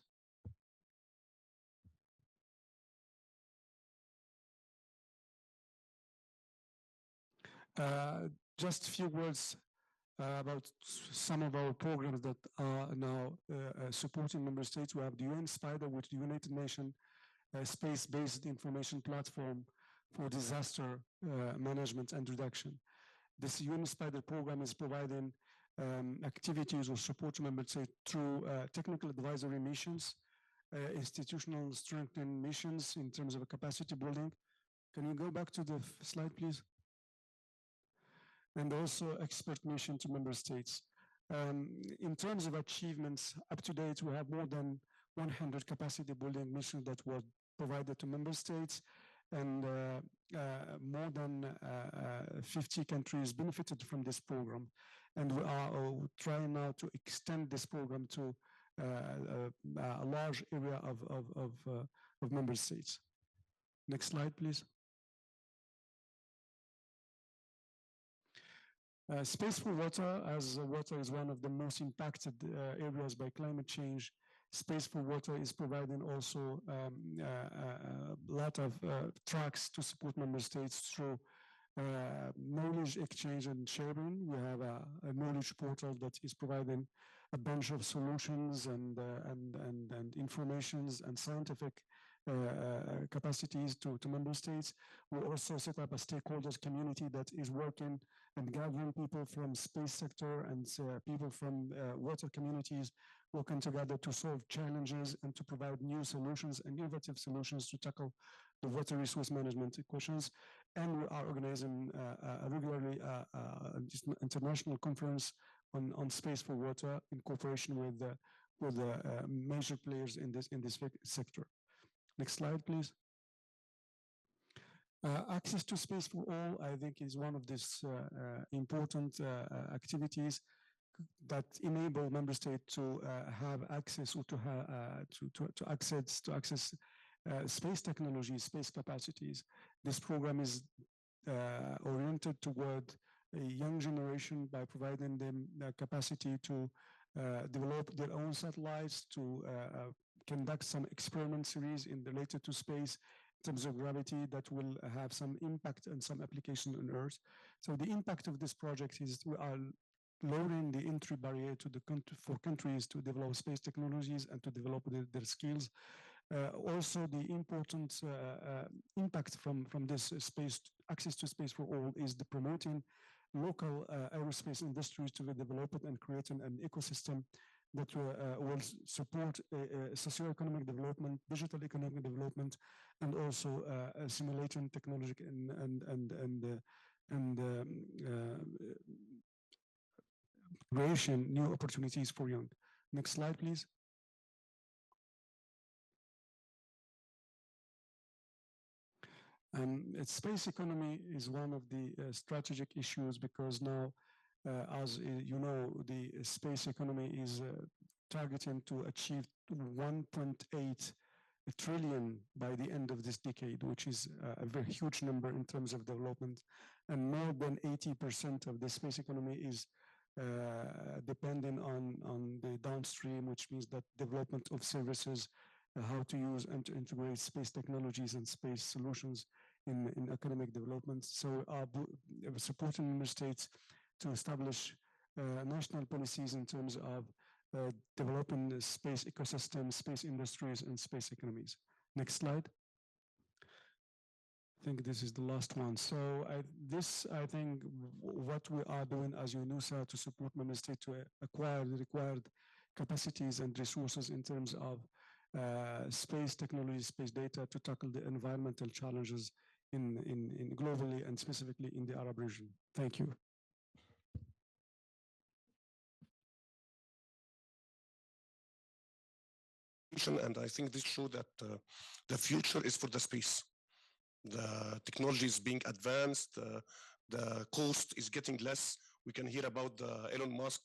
Speaker 6: Just a few words about some of our programs that are now supporting member states. We have the UN SPIDER, which is the United Nations space-based information platform for disaster management and reduction. This UN SPIDER program is providing activities or support to member states through technical advisory missions, institutional strengthening missions in terms of capacity building. Can you go back to the slide, please? and also expert mission to member states. In terms of achievements, up to date, we have more than 100 capacity building missions that were provided to member states, and more than 50 countries benefited from this program. And we are trying now to extend this program to a large area of member states. Next slide, please. Space for water, as water is one of the most impacted areas by climate change. Space for Water is providing also a lot of tracks to support member states through knowledge exchange and sharing. We have a knowledge portal that is providing a bunch of solutions and informations and scientific capacities to member states. We also set up a stakeholders community that is working and gathering people from space sector and people from water communities working together to solve challenges and to provide new solutions and innovative solutions to tackle the water resource management questions. And we are organizing regularly an international conference on space for water in cooperation with major players in this sector. Next slide, please. Access to space for all, I think, is one of these important activities that enable member states to have access or to access space technology, space capacities. This program is oriented toward a young generation by providing them the capacity to develop their own satellites, to conduct some experiment series related to space in terms of gravity that will have some impact and some application on Earth. So the impact of this project is we are lowering the entry barrier to for countries to develop space technologies and to develop their skills. Also, the important impact from this space, access to space for all, is the promoting local aerospace industries to be developed and creating an ecosystem that will support socio-economic development, digital economic development, and also simulating technology and creation new opportunities for young. Next slide, please. Space economy is one of the strategic issues because now, as you know, the space economy is targeting to achieve 1.8 trillion by the end of this decade, which is a very huge number in terms of development. And more than 80% of the space economy is depending on the downstream, which means that development of services, how to use and to integrate space technologies and space solutions in economic development. So supporting member states to establish national policies in terms of developing the space ecosystems, space industries, and space economies. Next slide. I think this is the last one. So I think what we are doing as UNOOSA to support member states to acquire the required capacities and resources in terms of space technology, space data to tackle the environmental challenges in globally and specifically in the Arab region. Thank you.
Speaker 1: And I think this shows that the future is for the space. The technology is being advanced, the cost is getting less. We can hear about the Elon Musk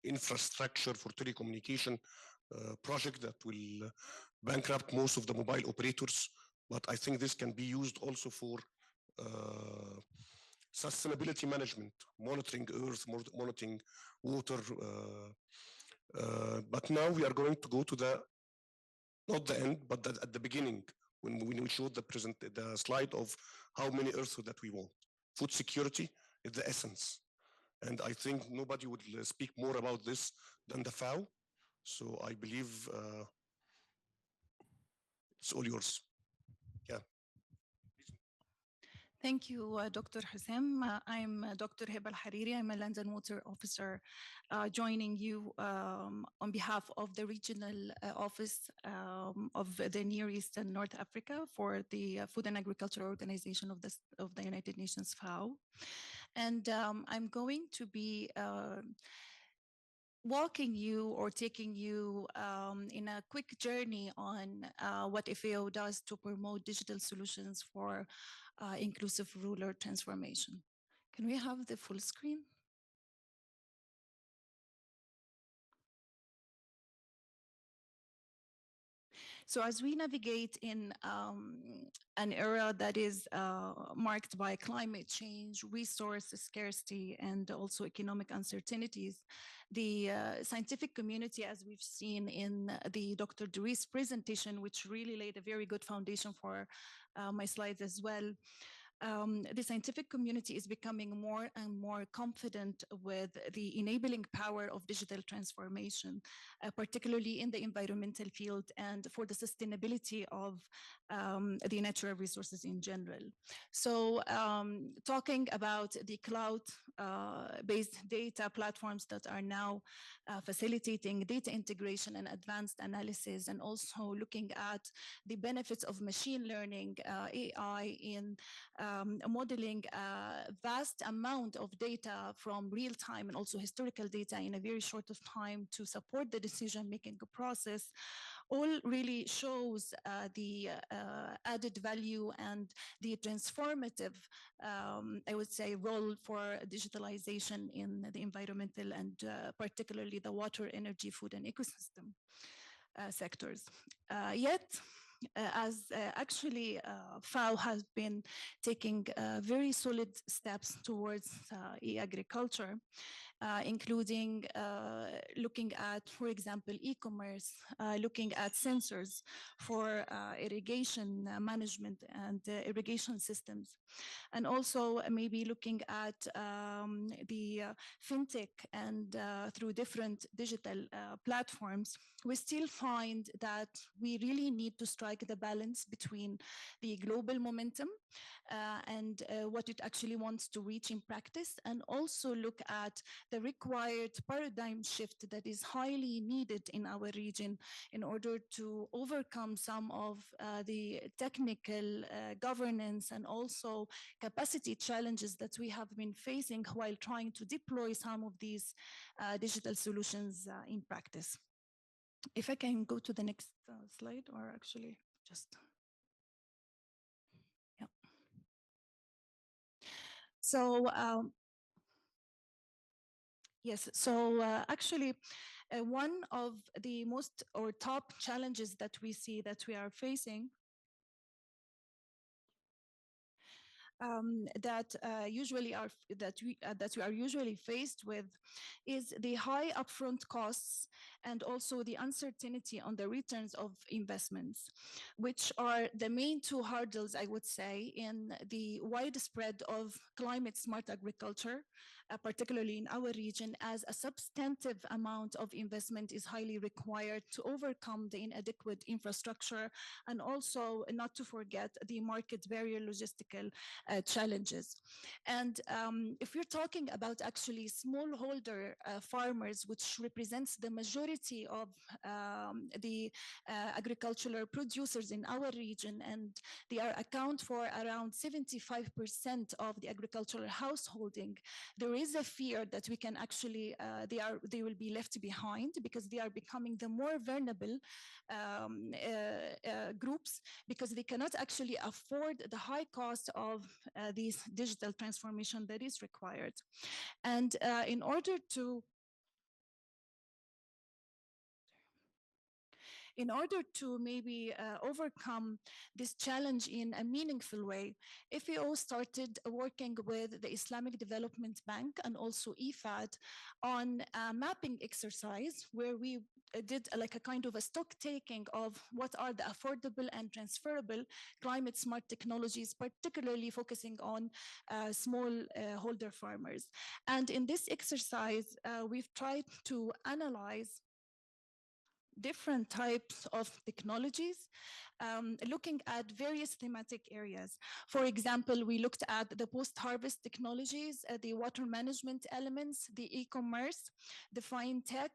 Speaker 1: infrastructure for telecommunication project that will bankrupt most of the mobile operators. But I think this can be used also for sustainability management, monitoring Earth, monitoring water. But now we are going to go to not the end, but at the beginning, when we showed the slide of how many Earths that we want. Food security is the essence. And I think nobody would speak more about this than the FAO. So I believe it's all yours. Yeah.
Speaker 7: Thank you, Dr. Hussam. I'm Dr. Heba Al-Hariri. I'm a Land and Water Officer joining you on behalf of the regional office of the Near East and North Africa for the Food and Agriculture Organization of the United Nations, FAO. And I'm going to be walking you or taking you in a quick journey on what FAO does to promote digital solutions for inclusive rural transformation. Can we have the full screen? So as we navigate in an era that is marked by climate change, resource scarcity, and also economic uncertainties, the scientific community, as we've seen in the Dr. Duris presentation, which really laid a very good foundation for my slides as well, the scientific community is becoming more and more confident with the enabling power of digital transformation, particularly in the environmental field and for the sustainability of the natural resources in general. So talking about the cloud-based data platforms that are now facilitating data integration and advanced analysis, and also looking at the benefits of machine learning, AI in modeling a vast amount of data from real time and also historical data in a very short of time to support the decision-making process, all really shows the added value and the transformative, I would say, role for digitalization in the environmental and particularly the water, energy, food, and ecosystem sectors. Yet, as actually FAO has been taking very solid steps towards e-agriculture, including looking at, for example, e-commerce, looking at sensors for irrigation management and irrigation systems, and also maybe looking at the fintech and through different digital platforms. We still find that we really need to strike the balance between the global momentum and what it actually wants to reach in practice, and also look at the required paradigm shift that is highly needed in our region in order to overcome some of the technical governance and also capacity challenges that we have been facing while trying to deploy some of these digital solutions in practice. If I can go to the next slide, or actually just, yeah. So, yes, so actually, one of the most or top challenges that we see that we are facing that we are usually faced with is the high upfront costs and also the uncertainty on the returns of investments, which are the main two hurdles, I would say, in the widespread of climate smart agriculture, particularly in our region, as a substantive amount of investment is highly required to overcome the inadequate infrastructure, and also not to forget the market barrier logistical challenges. And if we're talking about actually smallholder farmers, which represents the majority of the agricultural producers in our region, and they account for around 75% of the agricultural householding, there is a fear that we can actually, they will be left behind because they are becoming the more vulnerable groups, because they cannot actually afford the high cost of this digital transformation that is required. And in order to maybe overcome this challenge in a meaningful way, FAO started working with the Islamic Development Bank and also IFAD on a mapping exercise where we did like a kind of a stock taking of what are the affordable and transferable climate smart technologies, particularly focusing on small holder farmers. And in this exercise, we've tried to analyze different types of technologies, looking at various thematic areas. For example, we looked at the post-harvest technologies, the water management elements, the e-commerce, the fine tech,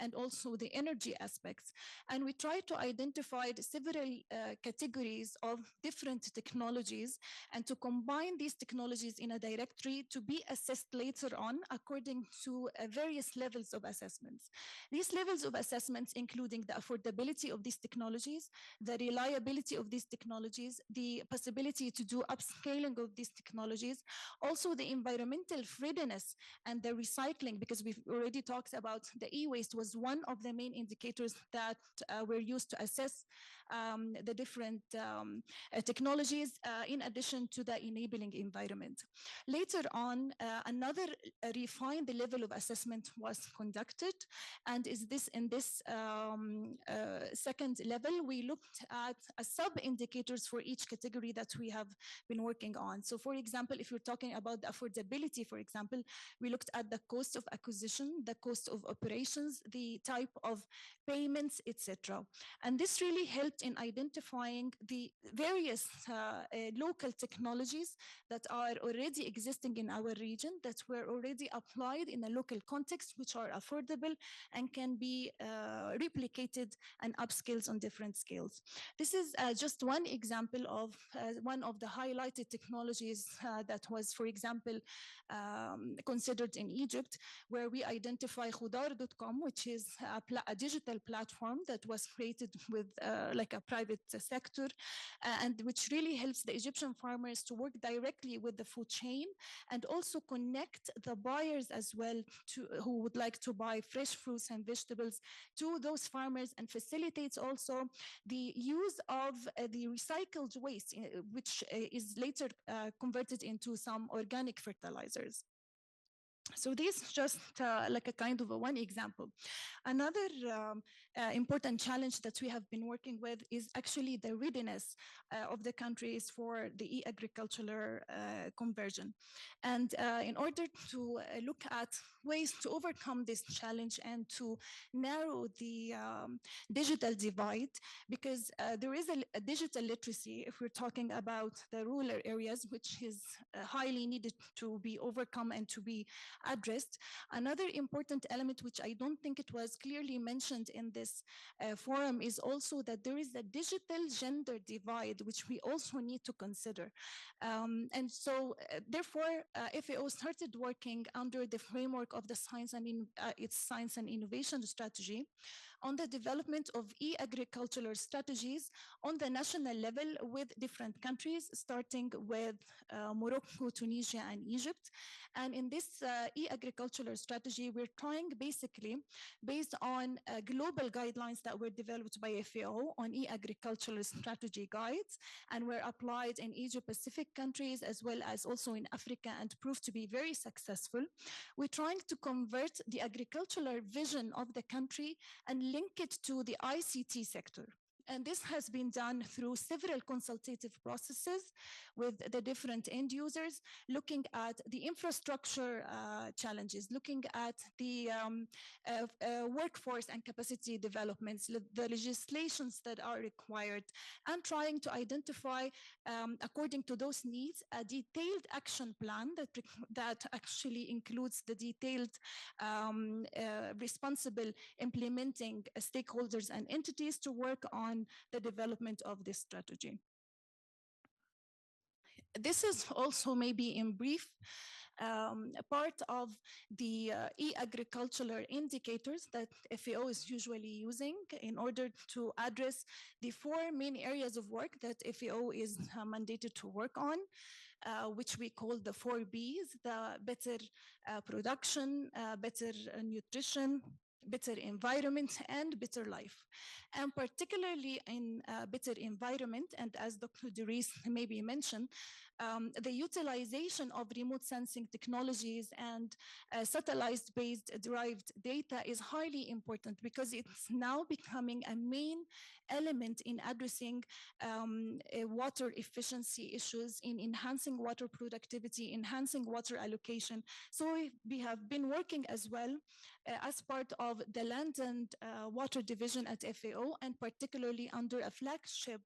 Speaker 7: and also the energy aspects. And we tried to identify several categories of different technologies and to combine these technologies in a directory to be assessed later on according to various levels of assessments. These levels of assessments including the affordability of these technologies, the reliability of these technologies, the possibility to do upscaling of these technologies, also the environmental readiness and the recycling, because we've already talked about the e-waste was one of the main indicators that were used to assess the different technologies in addition to the enabling environment. Later on, another refined level of assessment was conducted, and is this in this second level, we looked at sub-indicators for each category that we have been working on. So for example, if you're talking about the affordability, for example, we looked at the cost of acquisition, the cost of operations, the type of payments, etc. And this really helped in identifying the various local technologies that are already existing in our region, that were already applied in a local context, which are affordable and can be replicated and upskilled on different scales. This is just one example of one of the highlighted technologies that was, for example, considered in Egypt, where we identify Khudar.com, which is a digital platform that was created with like a private sector, and which really helps the Egyptian farmers to work directly with the food chain and also connect the buyers as well to who would like to buy fresh fruits and vegetables to those farmers, and facilitates also the use of the recycled waste, which is later converted into some organic fertilizers. So this is just like a kind of one example. Another important challenge that we have been working with is actually the readiness of the countries for the e-agricultural conversion. And in order to look at ways to overcome this challenge and to narrow the digital divide, because there is a digital literacy if we're talking about the rural areas, which is highly needed to be overcome and to be addressed. Another important element, which I don't think it was clearly mentioned in this forum, is also that there is a digital gender divide, which we also need to consider. And so therefore, FAO started working under the framework of the its science and innovation strategy on the development of e-agricultural strategies on the national level with different countries, starting with Morocco, Tunisia, and Egypt. And in this e-agricultural strategy, we're trying basically based on global guidelines that were developed by FAO on e-agricultural strategy guides, and were applied in Asia-Pacific countries as well as also in Africa, and proved to be very successful. We're trying to convert the agricultural vision of the country and link it to the ICT sector. And this has been done through several consultative processes with the different end users, looking at the infrastructure challenges, looking at the workforce and capacity developments, the legislations that are required, and trying to identify, according to those needs, a detailed action plan that actually includes the detailed responsible implementing stakeholders and entities to work on the development of this strategy. This is also maybe in brief part of the e-agricultural indicators that FAO is usually using in order to address the four main areas of work that FAO is mandated to work on, which we call the 4Bs, the better production, better nutrition, better environment, and better life. And particularly in better environment, and as Dr. Dries maybe mentioned, the utilization of remote sensing technologies and satellite-based derived data is highly important, because it's now becoming a main element in addressing water efficiency issues, in enhancing water productivity, enhancing water allocation. So we have been working as well as part of the Land and Water Division at FAO, and particularly under a flagship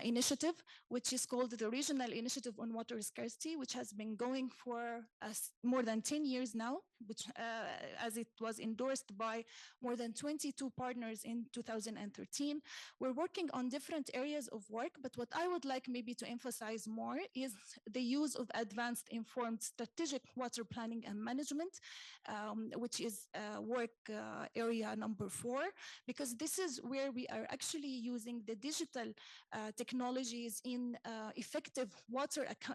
Speaker 7: initiative, which is called the Regional Initiative on Water Scarcity, which has been going for more than 10 years now, which as it was endorsed by more than 22 partners in 2013. We're working on different areas of work, but what I would like maybe to emphasize more is the use of advanced informed strategic water planning and management, which is work area number 4, because this is where we are actually using the digital technologies in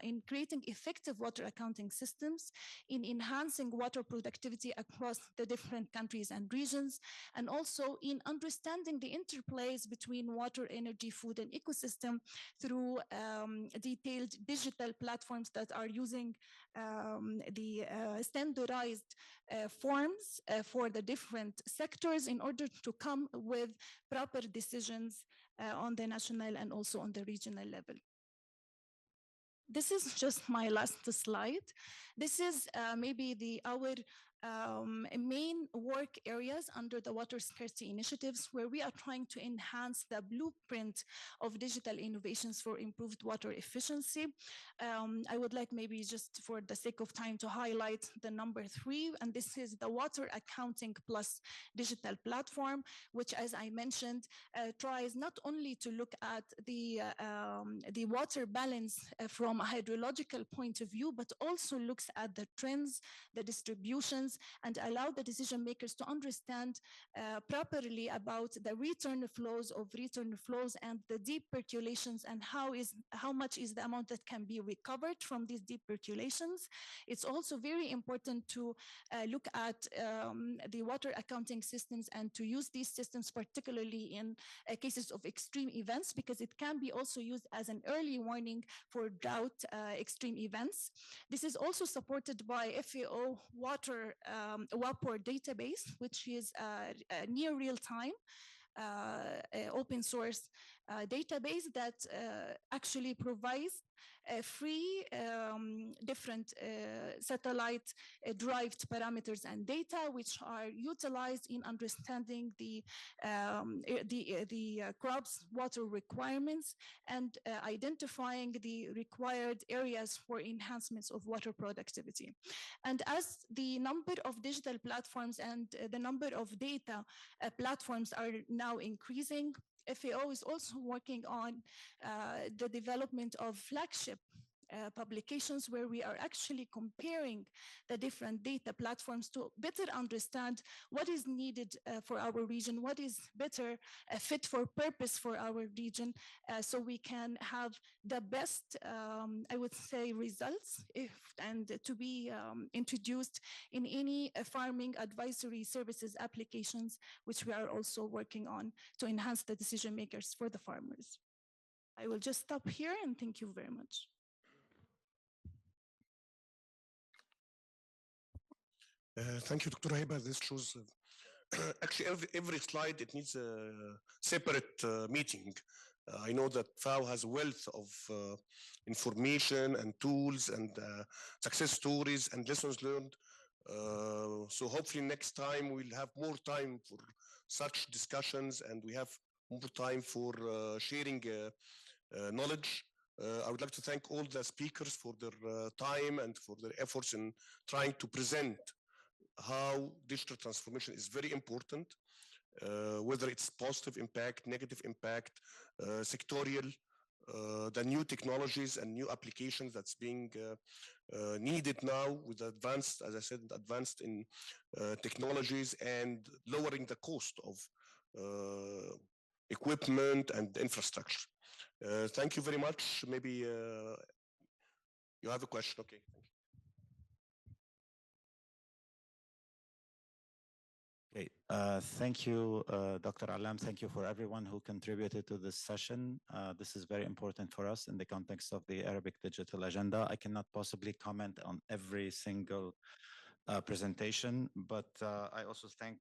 Speaker 7: in creating effective water accounting systems, in enhancing water productivity across the different countries and regions, and also in understanding the interplays between water, energy, food, and ecosystem through detailed digital platforms that are using the standardized forms for the different sectors in order to come with proper decisions on the national and also on the regional level. This is just my last slide. This is maybe our main work areas under the water scarcity initiatives, where we are trying to enhance the blueprint of digital innovations for improved water efficiency. I would like maybe just for the sake of time to highlight the number 3, and this is the Water Accounting Plus digital platform, which, as I mentioned, tries not only to look at the water balance from a hydrological point of view, but also looks at the trends, the distributions, and allow the decision makers to understand properly about the return flows and the deep percolations, and how much is the amount that can be recovered from these deep percolations. It's also very important to look at the water accounting systems and to use these systems particularly in cases of extreme events, because it can be also used as an early warning for drought extreme events. This is also supported by FAO Water WAPOR database, which is near real time open source database that actually provides free different satellite derived parameters and data, which are utilized in understanding the crops' water requirements and identifying the required areas for enhancements of water productivity. And as the number of digital platforms and the number of data platforms are now increasing, FAO is also working on the development of flagship publications, where we are actually comparing the different data platforms to better understand what is needed for our region, what is better fit for purpose for our region, so we can have the best, I would say, results and to be introduced in any farming advisory services applications, which we are also working on to enhance the decision makers for the farmers. I will just stop here and thank you very much.
Speaker 1: Thank you, Dr. Heba. This shows actually every slide, it needs a separate meeting. I know that FAO has a wealth of information and tools and success stories and lessons learned. So hopefully next time we'll have more time for such discussions, and we have more time for sharing knowledge. I would like to thank all the speakers for their time and for their efforts in trying to present how digital transformation is very important, whether it's positive impact, negative impact, sectorial, the new technologies and new applications that's being needed now with advanced, as I said, advanced in technologies and lowering the cost of equipment and infrastructure. Thank you very much. Maybe you have a question. Okay.
Speaker 8: Okay, thank you, Dr. Alam. Thank you for everyone who contributed to this session. This is very important for us in the context of the Arabic Digital Agenda. I cannot possibly comment on every single presentation, but I also thank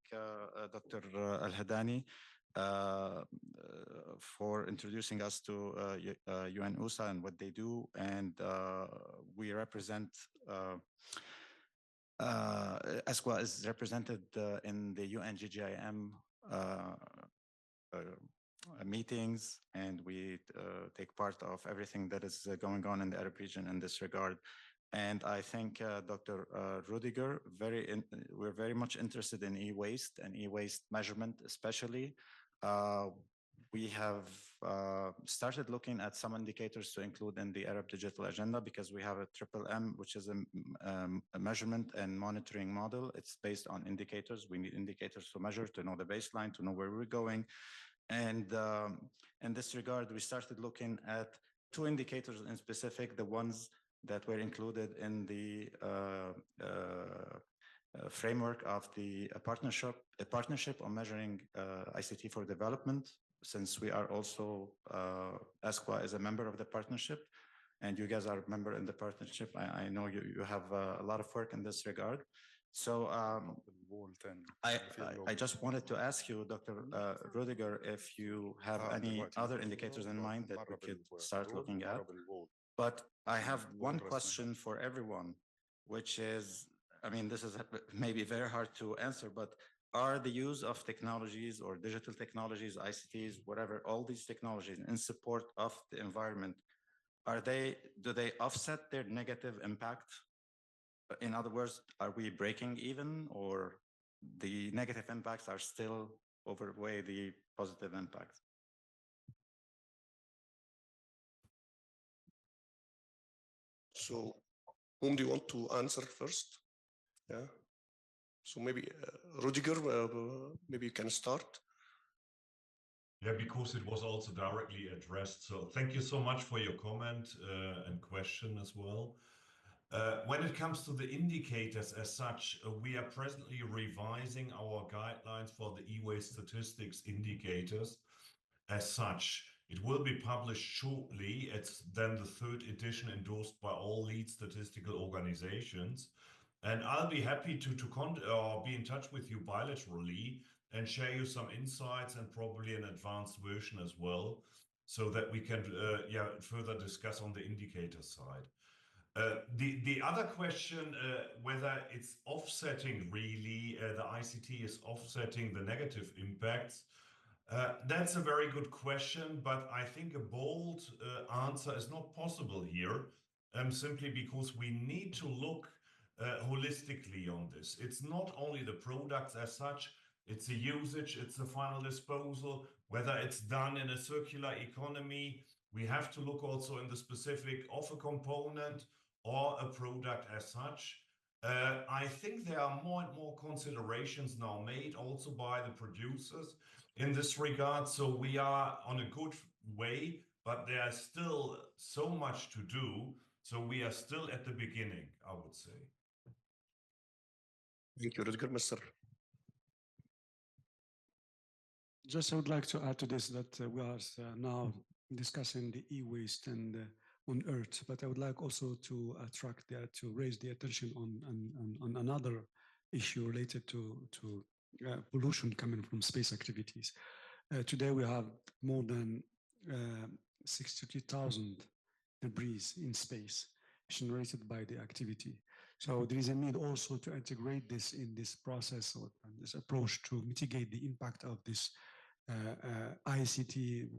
Speaker 8: Dr. Al-Hadani for introducing us to UNOOSA and what they do. And we represent, ESCWA is represented in the UNGGIM meetings, and we take part of everything that is going on in the Arab region in this regard. And I think Dr. Rudiger, we're very much interested in e-waste and e-waste measurement, especially. We have started looking at some indicators to include in the Arab Digital Agenda, because we have a MMM, which is a measurement and monitoring model. It's based on indicators. We need indicators to measure, to know the baseline, to know where we're going. And in this regard, we started looking at 2 indicators in specific, the ones that were included in the framework of the partnership on measuring ICT for development, since we are also, ESCWA is a member of the partnership, and you guys are a member in the partnership. I know you have a lot of work in this regard. So I just wanted to ask you, Dr. Rudiger, if you have any other indicators in mind that we could start looking at. But I have one question for everyone, which is, I mean, this is maybe very hard to answer, but are the use of technologies or digital technologies, ICTs, whatever, all these technologies in support of the environment, do they offset their negative impact? In other words, are we breaking even, or the negative impacts are still overweigh the positive impacts?
Speaker 1: So whom do you want to answer first? Yeah. So maybe Rudiger, maybe you can start.
Speaker 3: Yeah, because it was also directly addressed. So thank you so much for your comment and question as well. When it comes to the indicators as such, we are presently revising our guidelines for the e-waste statistics indicators as such. It will be published shortly. It's then the 3rd edition endorsed by all lead statistical organizations. And I'll be happy to be in touch with you bilaterally and share you some insights and probably an advanced version as well, so that we can further discuss on the indicator side. The other question, whether it's offsetting really, the ICT is offsetting the negative impacts, that's a very good question, but I think a bold answer is not possible here, simply because we need to look holistically on this. It's not only the products as such, it's the usage, it's the final disposal, whether it's done in a circular economy. We have to look also in the specific of a component or a product as such. I think there are more and more considerations now made also by the producers in this regard. So we are on a good way, but there's still so much to do. So we are still at the beginning, I would say.
Speaker 1: Thank you, Rudiger. Mr.
Speaker 6: Just I would like to add to this that we are now discussing the e-waste and on Earth, but I would like also to raise the attention on another issue related to pollution coming from space activities. Today we have more than 63,000 debris in space generated by the activity. So there is a need also to integrate this in this process or this approach to mitigate the impact of this ICT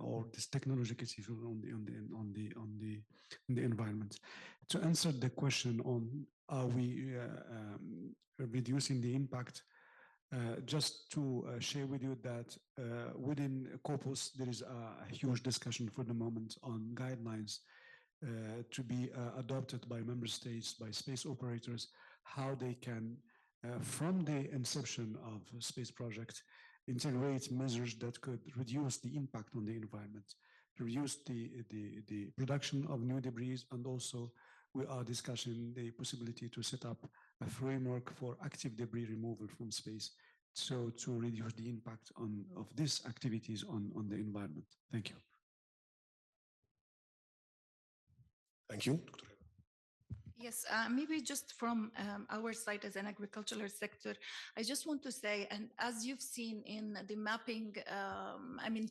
Speaker 6: or this technological issue on the environment. To answer the question on are we reducing the impact, just to share with you that within Corpus there is a huge discussion for the moment on guidelines to be adopted by member states, by space operators, how they can, from the inception of space projects, integrate measures that could reduce the impact on the environment, reduce the production of new debris, and also we are discussing the possibility to set up a framework for active debris removal from space, so to reduce the impact of these activities on the environment. Thank you.
Speaker 1: Thank you, Dr.
Speaker 7: Yes, maybe just from our side as an agricultural sector, I just want to say, and as you've seen in the mapping,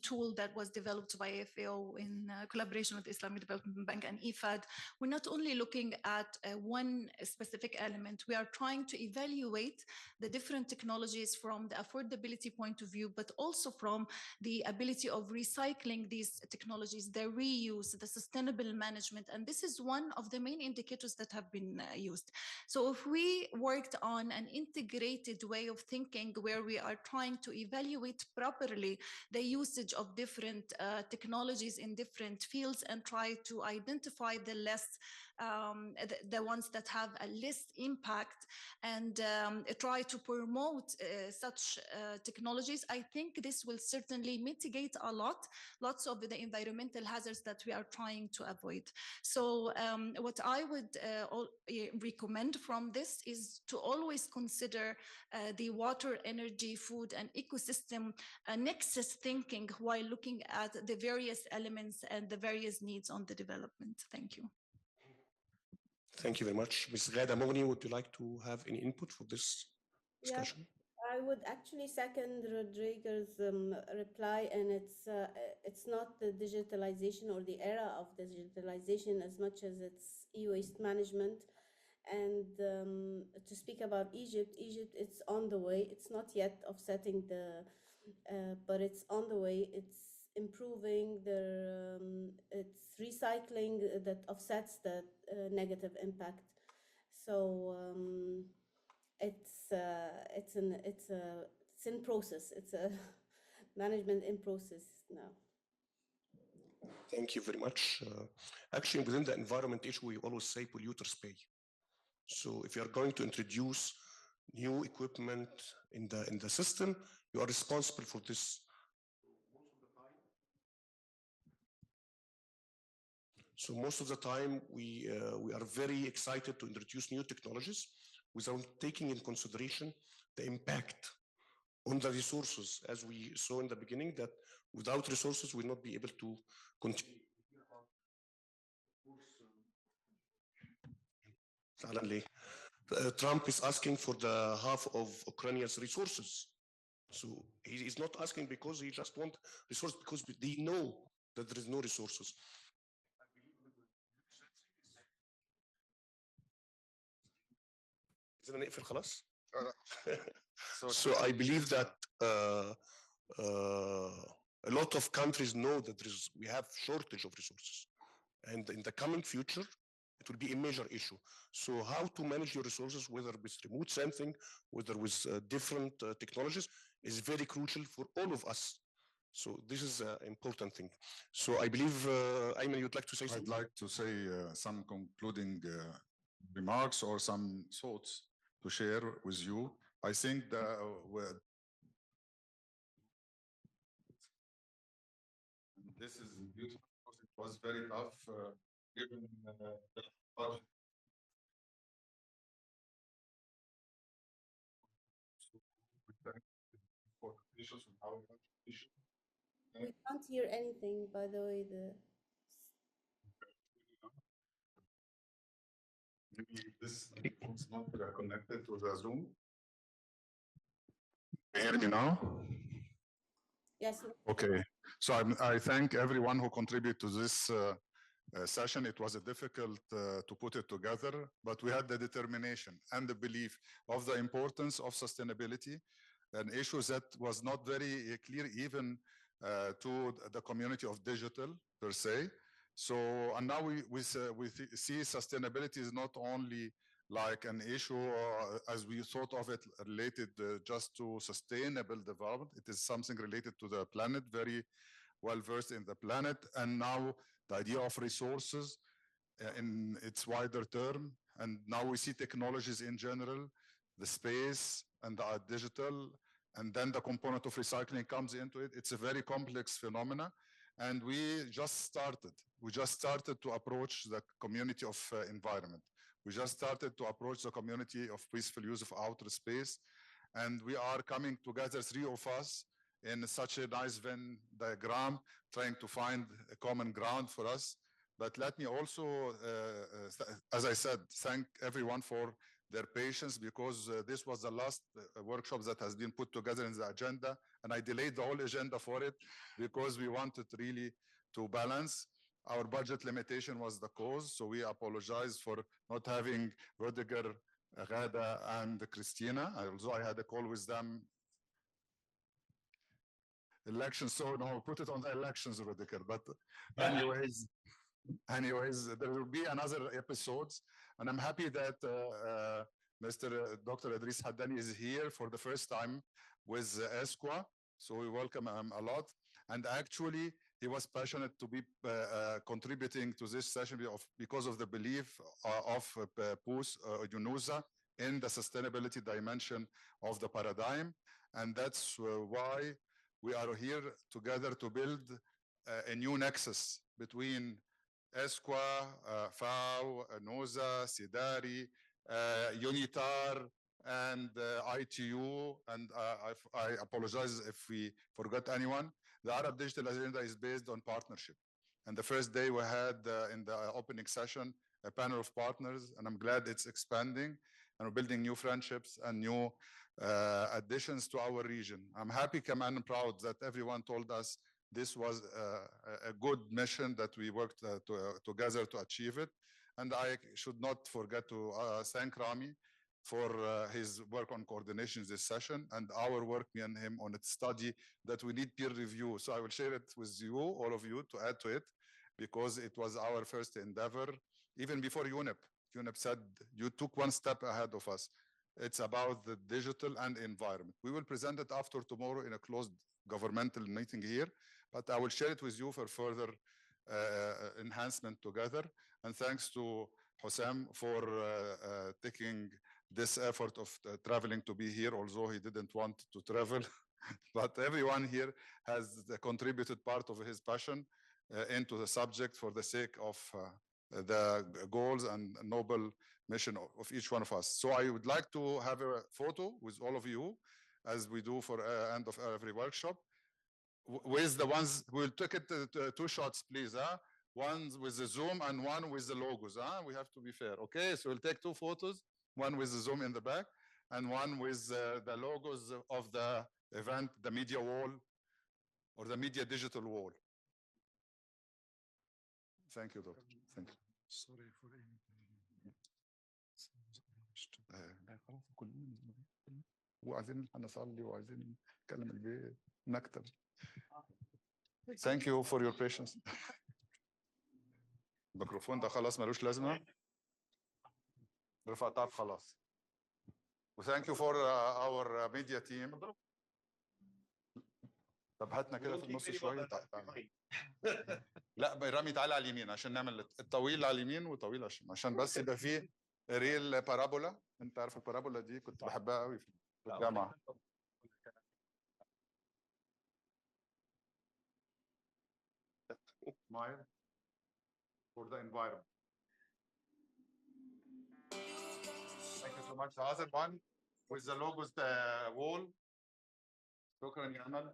Speaker 7: tool that was developed by FAO in collaboration with the Islamic Development Bank and IFAD, we're not only looking at one specific element, we are trying to evaluate the different technologies from the affordability point of view, but also from the ability of recycling these technologies, their reuse, the sustainable management. And this is one of the main indicators that have been used. So if we worked on an integrated way of thinking where we are trying to evaluate properly the usage of different technologies in different fields and try to identify the the ones that have a less impact and try to promote such technologies, I think this will certainly mitigate lots of the environmental hazards that we are trying to avoid. So what I would recommend from this is to always consider the water, energy, food, and ecosystem nexus thinking while looking at the various elements and the various needs on the development. Thank you.
Speaker 1: Thank you very much. Ms. Ghada Moghni, would you like to have any input for this discussion?
Speaker 4: I would actually second Rodrigo's reply, and it's not the digitalization or the era of digitalization as much as it's e-waste management. And to speak about Egypt, it's on the way. It's not yet offsetting but it's on the way. It's improving it's recycling that offsets the negative impact. So it's in process. It's a management in process now.
Speaker 1: Thank you very much. Actually, within the environment issue, we always say polluters pay. So if you are going to introduce new equipment in the system, you are responsible for this. So most of the time, we are very excited to introduce new technologies without taking in consideration the impact on the resources, as we saw in the beginning, that without resources, we'll not be able to continue. Trump is asking for the half of Ukraine's resources. So he is not asking because he just wants resources, because they know that there is no resources. So I believe that a lot of countries know that we have shortage of resources, and in the coming future, it will be a major issue. So how to manage your resources, whether with remote sensing, whether with different technologies, is very crucial for all of us. So this is an important thing. So I believe, Ayman, you'd like to say something?
Speaker 5: I'd like to say some concluding remarks or some thoughts to share with you. I think that this is beautiful because it was very tough given the budget. For the issues and how issue.
Speaker 4: We can't hear anything, by the way.
Speaker 5: Maybe this is not connected to the Zoom. Can you hear me now?
Speaker 4: Yes.
Speaker 5: Okay. So I thank everyone who contributed to this session. It was difficult to put it together, but we had the determination and the belief of the importance of sustainability, an issue that was not very clear even to the community of digital per se. So, and now we see sustainability is not only like an issue as we thought of it related just to sustainable development. It is something related to the planet, very well versed in the planet. And now the idea of resources in its wider term. And now we see technologies in general, the space and the digital, and then the component of recycling comes into it. It's a very complex phenomena. And we just started to approach the community of environment. We just started to approach the community of peaceful use of outer space. And we are coming together, three of us, in such a nice Venn diagram, trying to find a common ground for us But let me also, as I said, thank everyone for their patience, because this was the last workshop that has been put together in the agenda, and I delayed the whole agenda for it because we wanted really to balance. Our budget limitation was the cause, so we apologize for not having Rüdiger, Ghada, and Christina. Although I had a call with them. Elections, so no, put it on the elections, Rüdiger. But anyways, there will be another episodes, and I'm happy that Dr. Idris Haddani is here for the first time with ESCWA, so we welcome him a lot. And actually, he was passionate to be contributing to this session because of the belief of PUS Yunusa in the sustainability dimension of the paradigm, and that's why we are here together to build a new nexus between ESCWA, FAO, NOSA, SIDARI, UNITAR, and ITU, and I apologize if we forgot anyone. The Arab Digital Agenda is based on partnership. And the first day we had in the opening session, a panel of partners, and I'm glad it's expanding, and we're building new friendships and new additions to our region. I'm happy, Kaman, and proud that everyone told us this was a good mission that we worked together to achieve it. And I should not forget to thank Rami for his work on coordination this session, and our work, me and him, on its study that we need peer review. So I will share it with you, all of you, to add to it, because it was our first endeavor, even before UNEP. UNEP said, you took one step ahead of us. It's about the digital and environment. We will present it after tomorrow in a closed governmental meeting here, but I will share it with you for further enhancement together. And thanks to Hussam for taking this effort of traveling to be here, although he didn't want to travel. But everyone here has contributed part of his passion into the subject for the sake of the goals and noble mission of each one of us. So I would like to have a photo with all of you, as we do for end of every workshop, with the ones, we'll take it two shots, please. One with the Zoom and one with the logos. We have to be fair, okay? So we'll take two photos, one with the Zoom in the back, and one with the logos of the event, the media wall, or the media digital wall. Thank you, Doctor. Thank you.
Speaker 6: Sorry for
Speaker 5: وعايزين نصلي وعايزين نكلم البيت نكتب. Thank you for your patience. الميكروفون ده خلاص ملوش لازمة. رفع طاب خلاص. Thank you for our media team. طب هاتنا كده في النص شوية. لا رامي تعالى على اليمين عشان نعمل الطويل على اليمين وطويل عشان بس يبقى فيه ريل بارابولا. انت عارف البارابولا دي كنت بحبها قوي في الجامعة. Smile for the environment. Thank you so much. The other one with the logos, the wall. شكرا يا أمل.